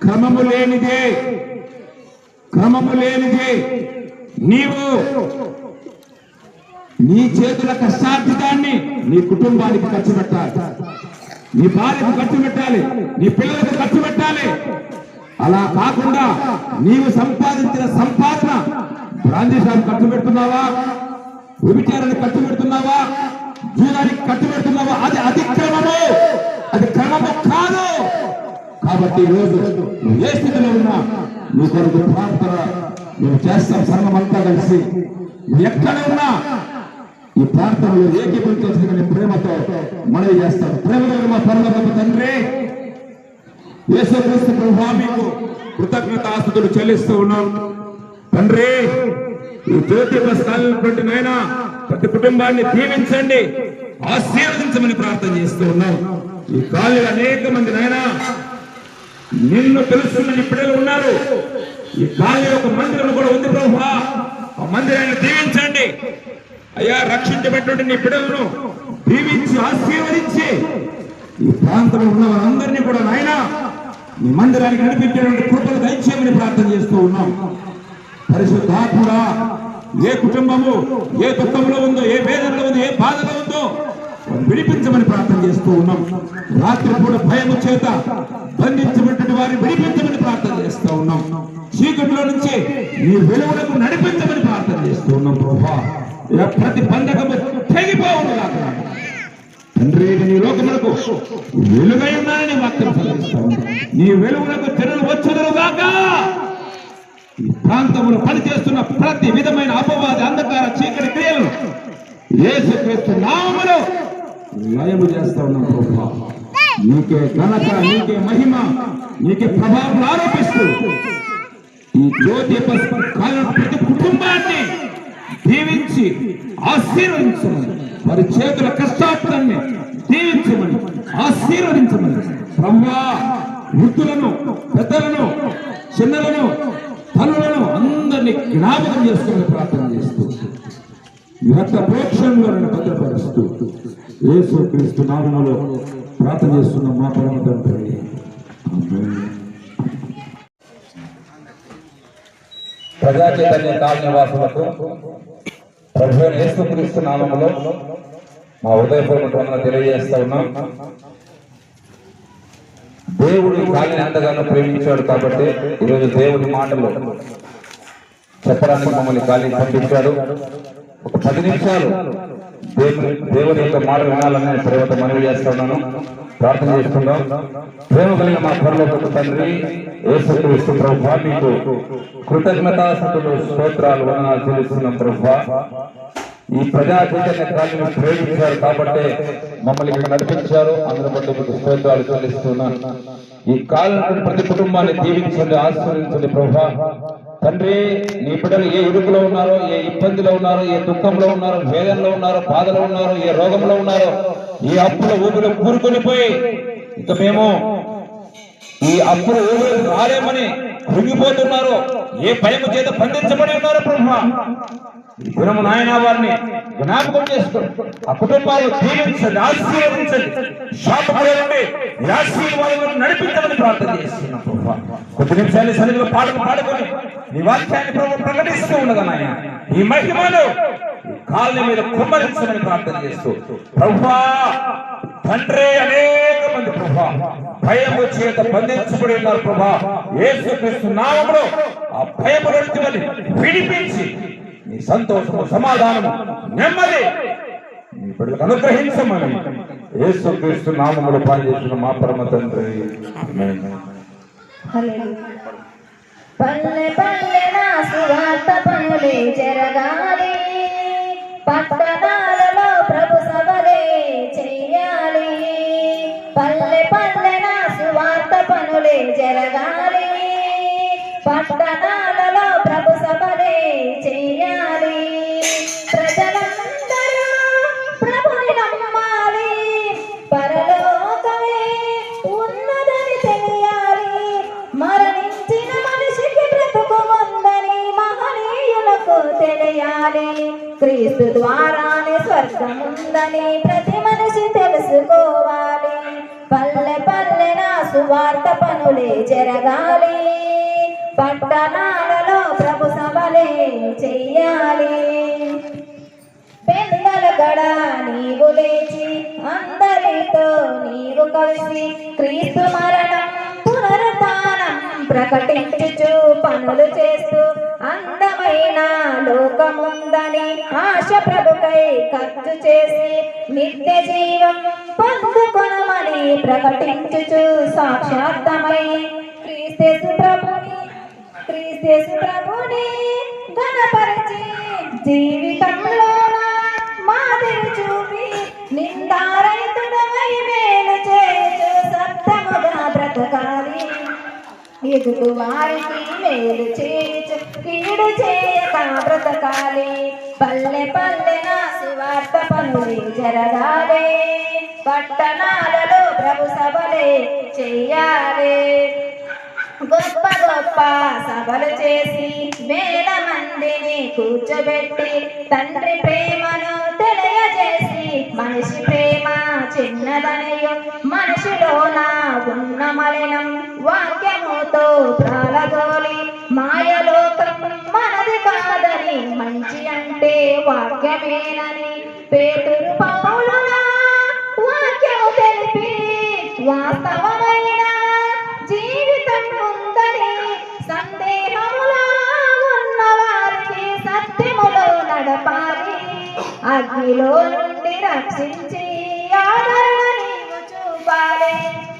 క్రమము లేనిదే, క్రమము లేనిదే. నీవు నీ చేతుల కష్టార్జితాన్ని నీ కుటుంబానికి ఖర్చు పెట్టాలి, నీ భార్యకు ఖర్చు పెట్టాలి, నీ పిల్లలకు ఖర్చు పెట్టాలి. అలా కాకుండా నీవు సంపాదించిన సంపాదన బ్రాందీ షాప్ ఖర్చు పెడుతున్నావా, వ్యభిచారానికి ఖర్చు పెడుతున్నావా, జూదానికి ఖర్చు పెడుతున్నావా, అది అతిక్రమము, అది క్రమము కాదు. కాబట్టి ఈరోజు నువ్వు ఏ స్థితిలో ఉన్నా నీ కొరకు ప్రార్థన నువ్వు చేస్తాం. సంఘమంతా కలిసి నువ్వు ఎక్కడ ఉన్నా ఈ ప్రార్థనలో ఏకీభవించాల్సిన ప్రేమతో మనవి చేస్తాం. ప్రేమతో మా పరలోకపు తండ్రి యేసుక్రీస్తు ప్రభువా, మీకు కృతజ్ఞతాస్తుతులు చెల్లిస్తూ ఉన్నాం. తండ్రి, ఈ జ్యోతిబస్ కాలినటువంటి నాయన ప్రతి కుటుంబాన్ని దీవించండి, ఆశీర్వదించమని ప్రార్థన చేస్తూ ఉన్నాం. ఈ కాలనీలో అనేక మంది నాయన నిన్ను తెలుసుకున్న నీ పిల్లలు ఉన్నారు. ఈ కాలనీలో ఒక మందిరం కూడా ఉంది ప్రభువా, ఆ మందిరాన్ని దీవించండి అయ్యా. రక్షించబడినటువంటి నీ పిల్లలను దీవించి ఆశీర్వదించి ఈ ప్రాంతంలో ఉన్న వారందరినీ కూడా నాయన నీ మందిరానికి నడిపించేటువంటి కృపలు దయచేయమని ప్రార్థన చేస్తూ ఉన్నాం. పరిశుద్ధాత్ముడా, ఏ కుటుంబము ఏ దుఃఖంలో ఉందో, ఏ వేదనలో ఉందో, ఏ బాధలో ఉందో విడిపించమని ప్రార్థన చేస్తూ ఉన్నాం. రాత్రి పూట భయము చేత బంధించబడినటువంటి వారిని విడిపించమని ప్రార్థన చేస్తూ ఉన్నాం. చీకటిలో నుంచి నీ వెలుగులకు నడిపించమని ప్రార్థన చేస్తూ ఉన్నాం. ప్రభువా, ప్రతి బంధకము తెగిపోవును గాక. తండ్రి, నీ లోకములకు వెలుగై ఉన్నానని వాక్యం సెలవిస్తా ఉన్నాం. నీ వెలుగులకు తెరలు వచ్చుదురు గాక. ఈ ప్రాంతంలో పనిచేస్తున్న ప్రతి విధమైన అపవాది, అంధకార, చీకటి క్రియలను యేసుక్రీస్తు నామములో లయము చేస్తా ఉన్నాం. ప్రభువా, నీకే ఘనత, నీకే మహిమ, నీకే ప్రభావం ఆరోపిస్తూ ఈ జ్యోతిబస్ కాలనీ ప్రతి కుటుంబాన్ని దీవించి ఆశీర్వదించమని, వారి చేతుల కష్టార్థాన్ని దీవించమని, ఆశీర్వదించమని ప్రభువా, వృద్ధులను, పెద్దలను, చిన్నలను, తల్లులను అందరినీ జ్ఞాపకం చేసుకోమని ప్రార్థన చేస్తూ ఈ రక్త ప్రోక్షణలో భద్రపరుస్తూ యేసుక్రీస్తు నామములో ప్రార్థన చేస్తున్న మా పరమ తండ్రి, ఆమేన్. ప్రజా చైతన్య కాలనీ వాసులకు ప్రభు యేసుక్రీస్తు నామములో మా హృదయపూర్వక వందనాలు తెలియజేస్తా ఉన్నాం. దేవుడు ఈ కాలనీ ఎంతగానో ప్రేమించాడు కాబట్టి ఈరోజు దేవుడి మాటలు చెప్పడానికి మమ్మల్ని కాలనీ పంపించాడు. ఒక 10 నిమిషాలు దేవుని యొక్క మాట వినాలని నేను ప్రేమతో మనవి చేస్తున్నాను. ప్రార్థన చేసుకుందాం. ప్రేమ కలిగిన మా పరలోకపు తండ్రి యేసుక్రీస్తు ప్రభువా, మీకు కృతజ్ఞతాస్తుతులు, స్తోత్రాలు, వందనాలు చెల్లిస్తున్నాం ప్రభువా. ఈ ప్రజా చైతన్య కాలను ప్రేమించారు కాబట్టి మమ్మల్ని ఇక్కడ నడిపించారు. అందరి బట్టి మీకు స్తోత్రాలు చెల్లిస్తున్నాను. ఈ కాలం ప్రతి కుటుంబాన్ని దీవించండి, ఆశీర్వదించండి ప్రభువా. తండ్రి, నీ బిడ్డలు ఏ ఇరుకులో ఉన్నారో, ఏ ఇబ్బందిలో ఉన్నారో, ఏ దుఃఖంలో ఉన్నారో, వేదనలో ఉన్నారో, బాధలో ఉన్నారో, ఏ రోగంలో ఉన్నారో, ఈ అప్పుల ఊపిలో కూరుకొని పోయి ఇక మేము ఈ అప్పుల ఊపిలో రాలేమని కృంగిపోతున్నారు, ఏ భయము చేత బంధించబడి ఉన్నారు ప్రభువా. ఈ దినము నాయన వారిని జ్ఞాపకం చేసుకోండి. ఆ కుటుంబాలను దీవించండి, ఆశీర్వదించండి. శాపముల నుండి ఆశీర్వాదాలను నడిపించమని ప్రార్థన చేస్తున్నాం ప్రభువా. కొద్ది నిమిషాలు సన్నిధిలో పాటలు పాడుకొని నీ వాక్యాన్ని ప్రభు ప్రకటిస్తూ ఉండగా నాయన ఈ మహిమను కాళ్ళ మీద కుమ్మరించమని ప్రార్థన చేస్తూ ప్రభువా తండ్రి, అనేక మంది ప్రభువా భయము చేత బంధించబడి ఉన్నారు ప్రభువా. యేసుక్రీస్తు నామములో ఆ భయము నుండి విడిపించి నీ సంతోషము, సమాధానము, నెమ్మది నీ బిడ్డలకు అనుగ్రహించమని యేసుక్రీస్తు నామములో పనిచేసిన మా పరమ తండ్రి. ఆమేన్. పల్లె పల్లె నా సువార్త పనులే జరగాలి, పట్టణాలలో ప్రభు సభలే చెయ్యాలి. పల్లె పల్లె నా సువార్త పనులే జరగాలి, పట్టణాలలో ప్రభు సభలే చెయ్యాలి. ప్రజలందరూ ప్రభుని నమ్మాలి, పరలోకమే ఉన్నదని తెలియాలి. మరణించిన మనిషికి బ్రతుకుముందని మహనీయులకు తెలియాలి. క్రీస్తు ద్వారానే స్వర్గముందని ప్రతి మనిషి తెలుసుకోవాలి. పల్లె పల్లె నా సువార్త పనులే జరగాలి, పట్టణాలలో ప్రభు సభలే చెయ్యాలి. పెందల గడ నీవు లేచి అందరితో నీవు కలిసి క్రీస్తు మరణం పునరుత్థానం ప్రకటించుచు పనులు చేస్తూ అందమైన లోకముందని ఆశ ప్రభుకై ఖర్చు చేసి నిత్య జీవం పొందుకొనమని ప్రకటించుచు సాక్షాత్తమై క్రీస్తు ప్రభుని ఘనపరిచి జీవితంలో మాదిరి చూపి నిందారహితుడమై మేలు చేయుచు సత్యముగా బ్రతకాలి. ఎదుగు వారికి మేలు చేయుచు కీడు చేయక బ్రతకాలి. పల్లె పల్లె నా సువార్త పనులే జరగాలి, పట్టణాలలో ప్రభు సభలే చెయ్యాలి. గొప్ప గొప్ప సభలు చేసి వేల మందిని కూర్చోబెట్టి తండ్రి ప్రేమను తెలియజేసి మనిషి ప్రేమ చిన్నదనియు మనిషిలోన ఉన్న మలినం వాక్యముతో ప్రాలగోలి మాయలోకం మనది కాదని మంచి అంటే వాక్యమేనని పేతురు పౌలుల వాక్యము తెలిపి వాస్తవమైన జీవితం ఉందని సందేహములో ఉన్న వారికి సత్యములో నడపాలి. అగ్నిలో నుండి రక్షించి ఆదరణ నీవు చూపాలి.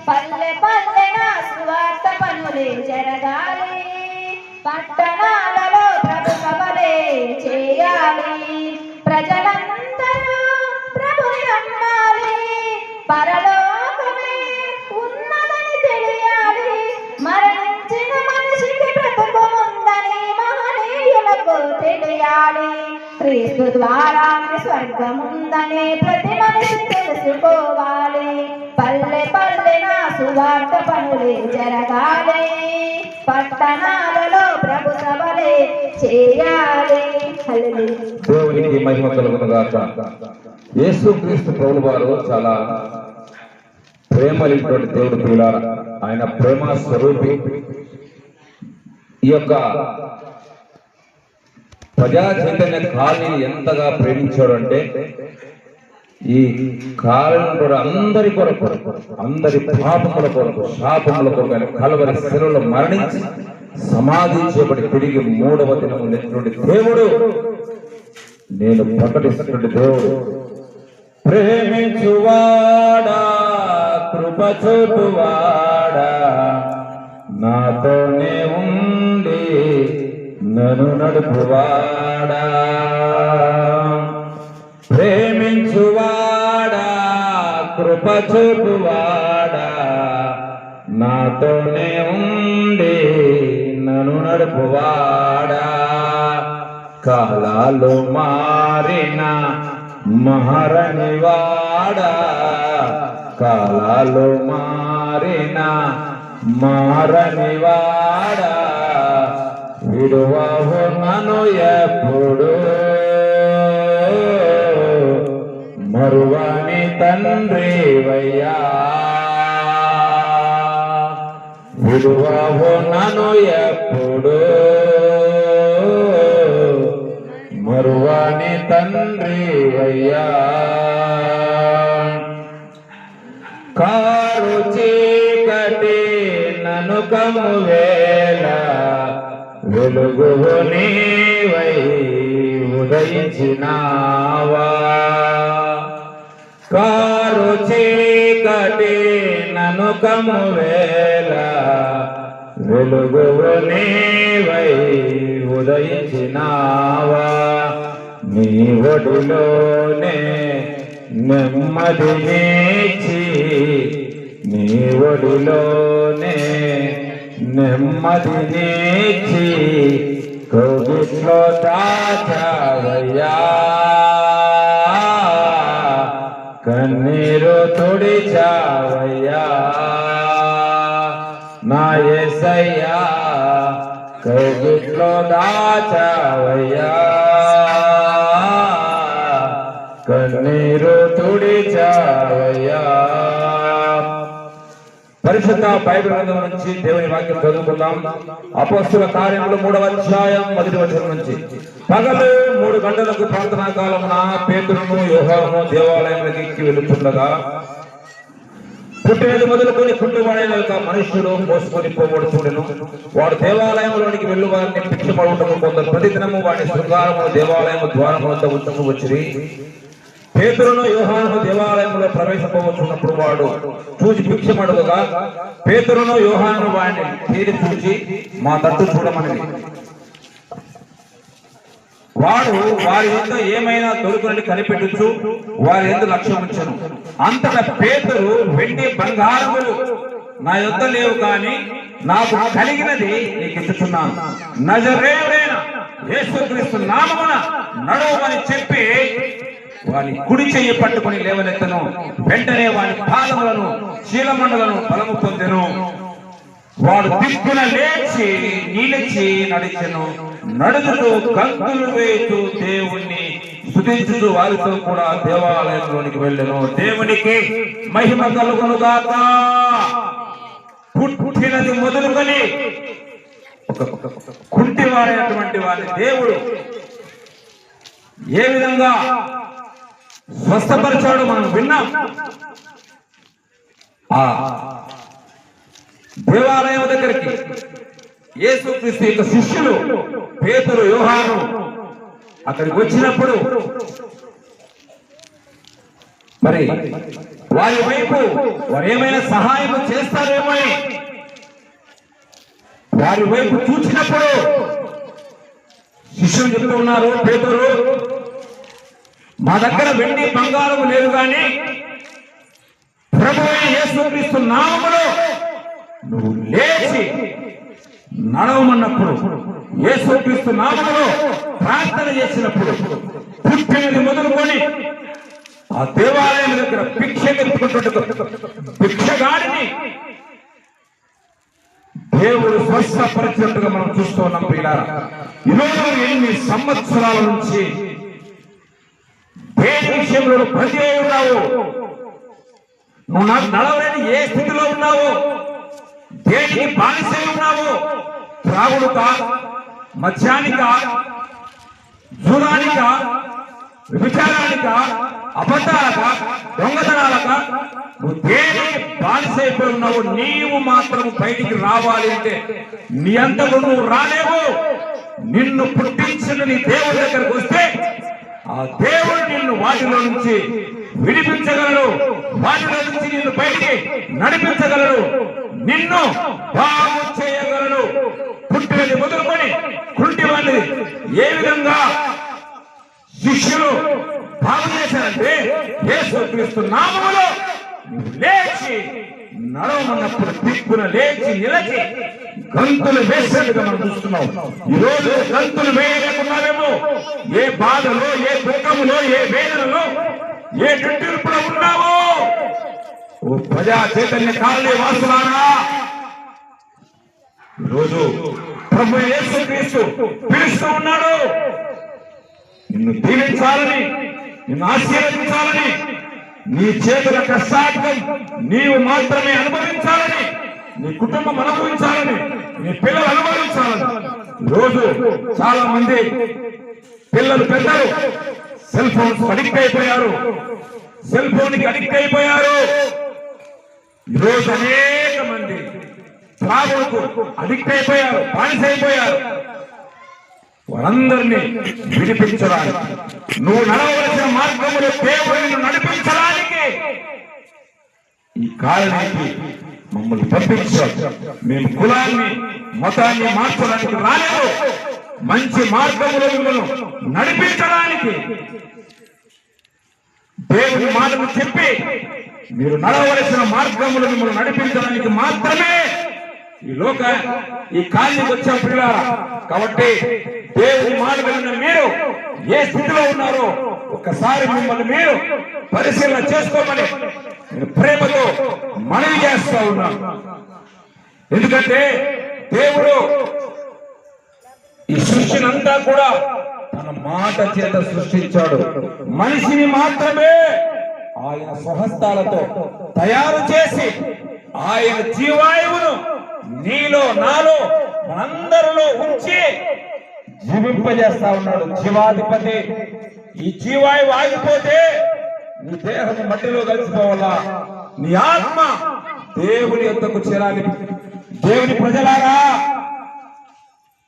పల్లె పల్లె నా సువార్త పనులే జరగాలి, పట్టణాలలో ప్రభు సభలే చేయాలి. ప్రజలందరూ ప్రభుని నమ్మాలి, పరలోకమే ఉన్నదని తెలియాలి. మరణించిన మనిషికి బ్రతుకుముందని మహనీయులకు తెలియాలి. క్రీస్తు ద్వారా స్వర్గముందని ప్రతి మనిషి తెలుసుకోవాలి. పల్లె పల్లె నా సువార్త పనులే జరగాలి, పట్టణాలలో ప్రభు సభలే చేయాలి. దేవునికి మహిమ కలుగును గాక. యేసుక్రీస్తు ప్రభువు వారు చాలా ప్రేమలేటువంటి దేవుడు ప్రియులారా. ఆయన ప్రేమ స్వరూపి. ఈ యొక్క ప్రజా చైతన్య కాలనీ ఎంతగా ప్రేమించాడు అంటే ఈ కాలంలో అందరి కొరకు, అందరి పాపముల కొరకు, శాపముల కొరకు ఆయన కలవరి శిలువలో మరణించి సమాధి చేయబడి తిరిగి 3వ దినము లేచినటువంటి దేవుడు నేను ప్రకటిస్తున్న దేవుడు ప్రేమించువాడా, కృప చూపువాడా, నాతోనే ఉండి నన్ను నడుపువాడా. ప్రేమించువాడా, కృప చూపువాడా, నాతోనే ఉండి నన్ను నడుపువాడా. కాలాలు మారిన మహారణివాడా, కాలాలు మారిన మహారణివాడా, విడువవు నన్ను ఎప్పుడు, మరువని తండ్రివయ్యా. విడువవు నన్ను ఎప్పుడు, మరువని తండ్రివయ్యా. కారు చీకటి నన్ను కమ్మువేళ, వెలుగువు నీవై ఉదయించినావా. కారు చీకటి నన్ను కమ్మువేళ, వెలుగువు నీవై ఉదయించినావా. నీ ఒడిలోనే నెమ్మదినిచ్చి, నీ ఒడిలోనే నెమ్మదినిచ్చి, కౌగిట్లో దాచావయ్యా. కన్నీరు తుడిచావయ్యా నా యేసయ్యా, కౌగిట్లో దాచావయ్యా. కన్నీరు తుడిచావయ్యా. పరిశుద్ధ బైబిల్ గ్రంథం నుంచి దేవుని వాక్యం చదువుకుందాం. అపోస్తుల కార్యములు 3వ అధ్యాయం 1వ వచనం నుంచి. పగలు 3 గంటలకు ప్రార్థనా కాలమున పేతురును యోహాను దేవాలయంలోకి ఎక్కి వెళుతుండగా, పుట్టినది మొదలుకొని కుంటువాడైన ఒక మనుష్యుడు మోసుకొని పోబడుతుండెను. వాడు దేవాలయంలోనికి వెళ్ళు వారిని భిక్షపడుటకు కొందరు ప్రతిదినము వాడి శృంగారము దేవాలయము ద్వారం వద్ద ఉంచుకు వచ్చిరి. పేతురును యోహాను దేవాలయంలో ప్రవేశింపవచ్చున్నప్పుడు వాడు చూసి భిక్షమడుగగా, పేతురును యోహాను వాడిని తీరి చూసి మా తట్టు చూడమని. వాడు వారి యొద్ద ఏమైనా దొరుకునని కనిపెట్టుచు వారి యందు లక్ష్యం ఉంచెను. అంతటా పేతురు, వెండి బంగారములు నా యొద్ద లేవు, కానీ నాకు కలిగినది నీకు ఇచ్చుచున్నాను. నజరేయుడైన యేసుక్రీస్తు నామమున నడవమని చెప్పి వాని కుడి చెయ్యి పట్టుకుని లేవనెత్తను. వెంటనే వాని పాదములను శీలమండలను బలము పొందెను. వాడు దిక్కున లేచి నిలిచి నడిచెను. నడుచుతూ గంతులు వేస్తూ దేవుణ్ణి స్తుతించుతూ వారితో కూడా దేవాలయంలోనికి వెళ్ళెను. దేవునికి మహిమ కలుగును గాక. పుట్టినది మొదలుకొని కుంటివాడైనటువంటి వారి దేవుడు ఏ విధంగా స్వస్థపరిచాడు మనం విన్నాం. ఆ దేవాలయం దగ్గరికి యేసుక్రీస్తు యొక్క శిష్యులు పేతురు యోహాను అక్కడికి వచ్చినప్పుడు మరి వారి వైపు వారు ఏమైనా సహాయం చేస్తారేమో అని వారి వైపు చూసినప్పుడు శిష్యులు చెప్తూ ఉన్నారు, పేతురు, మా దగ్గర వెండి బంగారం లేదు, కానీ ప్రభువైన యేసుక్రీస్తు నామములో నువ్వు లేచి నడవమన్నప్పుడు, యేసుక్రీస్తు నామములో ప్రార్థన చేసినప్పుడు, పుట్టినది మొదలుకొని ఆ దేవాలయం దగ్గర భిక్షగాడిని దేవుడు స్వస్థపరిచినట్టుగా మనం చూస్తూ ఉన్నాం. పిల్లారా, ఈరోజు ఎన్ని సంవత్సరాల నుంచి దేని విషయంలో ప్రతి ఉన్నావు, నువ్వు నాకు నడవలేని ఏ స్థితిలో ఉన్నావు, దేనికి బానిసై ఉన్నావు, త్రాగుడుకా, మద్యానిక, జూదానిక, విచారానిక, అబద్ధాలక, దొంగతనాలక, నువ్వు దేనికి బానిసైపోయి ఉన్నావు. నీవు మాత్రం బయటికి రావాలి అంటే నీ అంతకు నువ్వు రాలేవు. నిన్ను పుట్టించిన నీ దేవుడి దగ్గరకు వస్తే ఆ దేవుడు నిన్ను వాటిలో నుంచి విడిపించగలడు, వాటిలో నుంచి నిన్ను బయటికి నడిపించగలడు, నిన్ను బాగు చేయగలడు. పుట్టినది మొదలుకొని కుంటి వాడిని ఏ విధంగా శిష్యులు బాగు చేశారంటే యేసుక్రీస్తు నామములో లేచి నడవమన్నప్పుడు దిక్కున లేచి నిలచి గంతులు వేసేట్టుగా మనం చూస్తున్నాం. ఈ రోజు గంతులు వేయలేకున్నావేమో, ఏ బాధలో, ఏ దుఃఖములో, ఏ వేదనలో, ఏ నిట్టూర్పులో ఉన్నావో. ఓ ప్రజా చైతన్య కాలనీ వాసులారా, ఈరోజు ప్రభు యేసుక్రీస్తు పిలుస్తూ ఉన్నాడు. నిన్ను దీవించాలని, నిన్ను ఆశీర్వదించాలని, నీ చేతుల కష్టార్థం నీవు మాత్రమే అనుభవించాలని, నీ కుటుంబం అనుభవించాలని, నీ పిల్లలు అనుభవించాలని. రోజు చాలా మంది పిల్లలు పెద్దలు సెల్ ఫోన్స్ అడిక్ట్ అయిపోయారు, సెల్ ఫోన్ కి అడిక్ట్ అయిపోయారు. ఈరోజు అనేక మంది త్రాగుడుకు అడిక్ట్ అయిపోయారు, బానిస అయిపోయారు. వారందరినీ విడిపించడానికి, నువ్వు నడవలసిన మార్గంలో దేవుడు నిన్ను నడిపించడానికి ఈ కాలనీకి మమ్మల్ని పంపించాడు. మేము కులాన్ని, మతాన్ని మార్చడానికి రాలేదు, మంచి మార్గంలో మిమ్మల్ని నడిపించడానికి, దేవుని మాటను చెప్పి మీరు నడవలసిన మార్గంలో మిమ్మల్ని నడిపించడానికి మాత్రమే ఈ కాలనీకి వచ్చాం పిల్లలారా. కాబట్టి దేవుని మాట విన్న మీరు ఏ స్థితిలో ఉన్నారో ఒక్కసారి మిమ్మల్ని మీరు పరిశీలన చేసుకోమని నేను ప్రేమతో మనవి చేస్తా ఉన్నాను. ఎందుకంటే దేవుడు ఈ సృష్టినంతా కూడా తన మాట చేత సృష్టించాడు. మనిషిని మాత్రమే ఆయన స్వహస్తాలతో తయారు చేసి ఆయన జీవాయువును నీలో, నాలో, మనందరిలో ఉంచి జీవింపజేస్తా ఉన్నాడు. జీవాధిపతి. ఈ జీవాయువు ఆగిపోతే నీ దేహం మట్టిలో కలిసిపోవాలా, నీ ఆత్మ దేవుని యొద్దకు చేరాలి. దేవుని ప్రజలారా,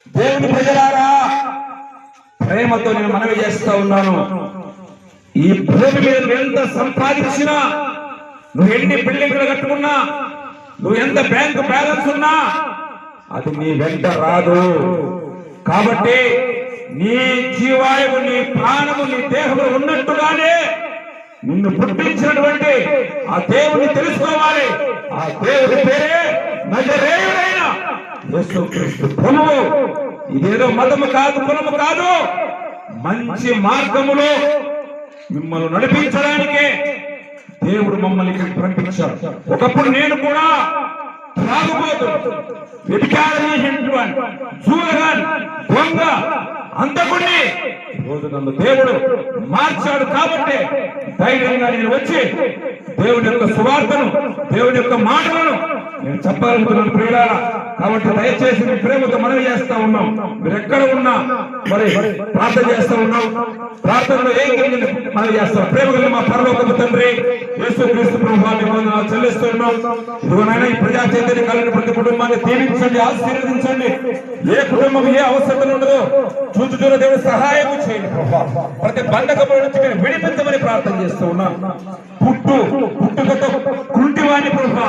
దేవుని ప్రజలారా, ప్రేమతో నేను మనవి చేస్తా ఉన్నాను. ఈ భూమి మీద నువ్వు ఎంత సంపాదించినా, నువ్వు ఎన్ని బిల్డింగ్లు కట్టుకున్నా, నువ్వు ఎంత బ్యాంకు బ్యాలెన్స్ ఉన్నా అది నీ వెంట రాదు. కాబట్టి నీ జీవాయువు, నీ ప్రాణము, నీ దేహము ఉన్నట్టుగానే నిన్ను పుట్టించినటువంటి ఆ దేవుని తెలుసుకోవాలి. ఆ దేవుడి పేరే నజరేయుడైన యేసుక్రీస్తు ప్రభువు. ఇదేదో మతము కాదు, కులము కాదు, మంచి మార్గములో మిమ్మల్ని నడిపించడానికే దేవుడు మమ్మల్ని ఇక్కడికి పంపించాడు. ఒకప్పుడు నేను కూడా త్రాగుబోతు, వ్యభిచారం చేసినటువంటి జూలగాన్, దొంగ, అంతకుడిని రోజు నన్ను దేవుడు మార్చాడు. కాబట్టి ధైర్యంగా నేను వచ్చి దేవుడి యొక్క సువార్తను, దేవుడి యొక్క మాటలను నేను చెప్పగలుగుతున్నాను ప్రియులారా. కాబట్టి దయచేసి మీ ప్రేమతో మనవి చేస్తా ఉన్నాం. మీరు ఎక్కడ ఉన్నా మరి ప్రార్థన చేస్తా ఉన్నాం. ప్రార్థనలో ఏం మనవి చేస్తాం. ప్రేమ కలిగిన మా పరలోకపు తండ్రి యేసుక్రీస్తు ప్రభువానికి వందనాలు చెల్లిస్తూ ఉన్నాం. ఇదిగోనైనా ఈ ప్రజా చైతన్య కలిగిన ప్రతి కుటుంబాన్ని దీవించండి, ఆశీర్వదించండి. ఏ కుటుంబం ఏ అవసరం ఉండదో చూచుచూర దేవుడు సహాయం చేయండి ప్రభువా. ప్రతి బంధకముల నుంచి మీరు విడిపించమని ప్రార్థన చేస్తూ ఉన్నాం. పుట్టుకతో కుంటివాణి ప్రభువా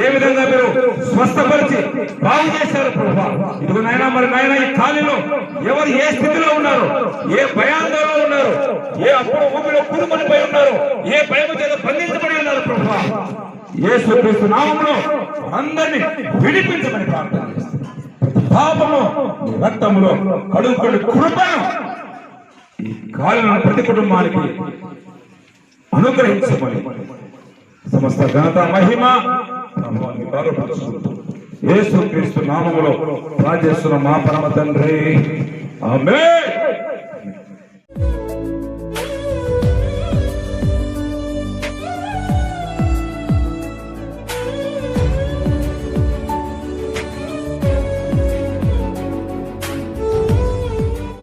ఏ విధంగా మీరు స్వస్థపరిచి బాగు చేశారు ప్రభువా. ఇదిగో నాయనా, మరి నాయన ఈ కాలంలో ఎవరు ఏ స్థితిలో ఉన్నారు, ఏ భయాందోళనలో ఉన్నారు, ఏ అప్పుడు ఊపిలో పురుకొనిపోయి ఉన్నారు, ఏ భయం చేత బంధించబడి ఉన్నారు ప్రభువా, యేసుక్రీస్తు నామములో అందరినీ విడిపించమని ప్రార్థన చేస్తున్నారు. పాపము రక్తములో కడుగుకొని కృపను ఈ కాలంలో ప్రతి కుటుంబానికి అనుగ్రహించమని సమస్త ఘనత మహిమ యేసుక్రీస్తు నామములో ప్రార్థిస్తున్న మా పరమ తండ్రి, ఆమేన్.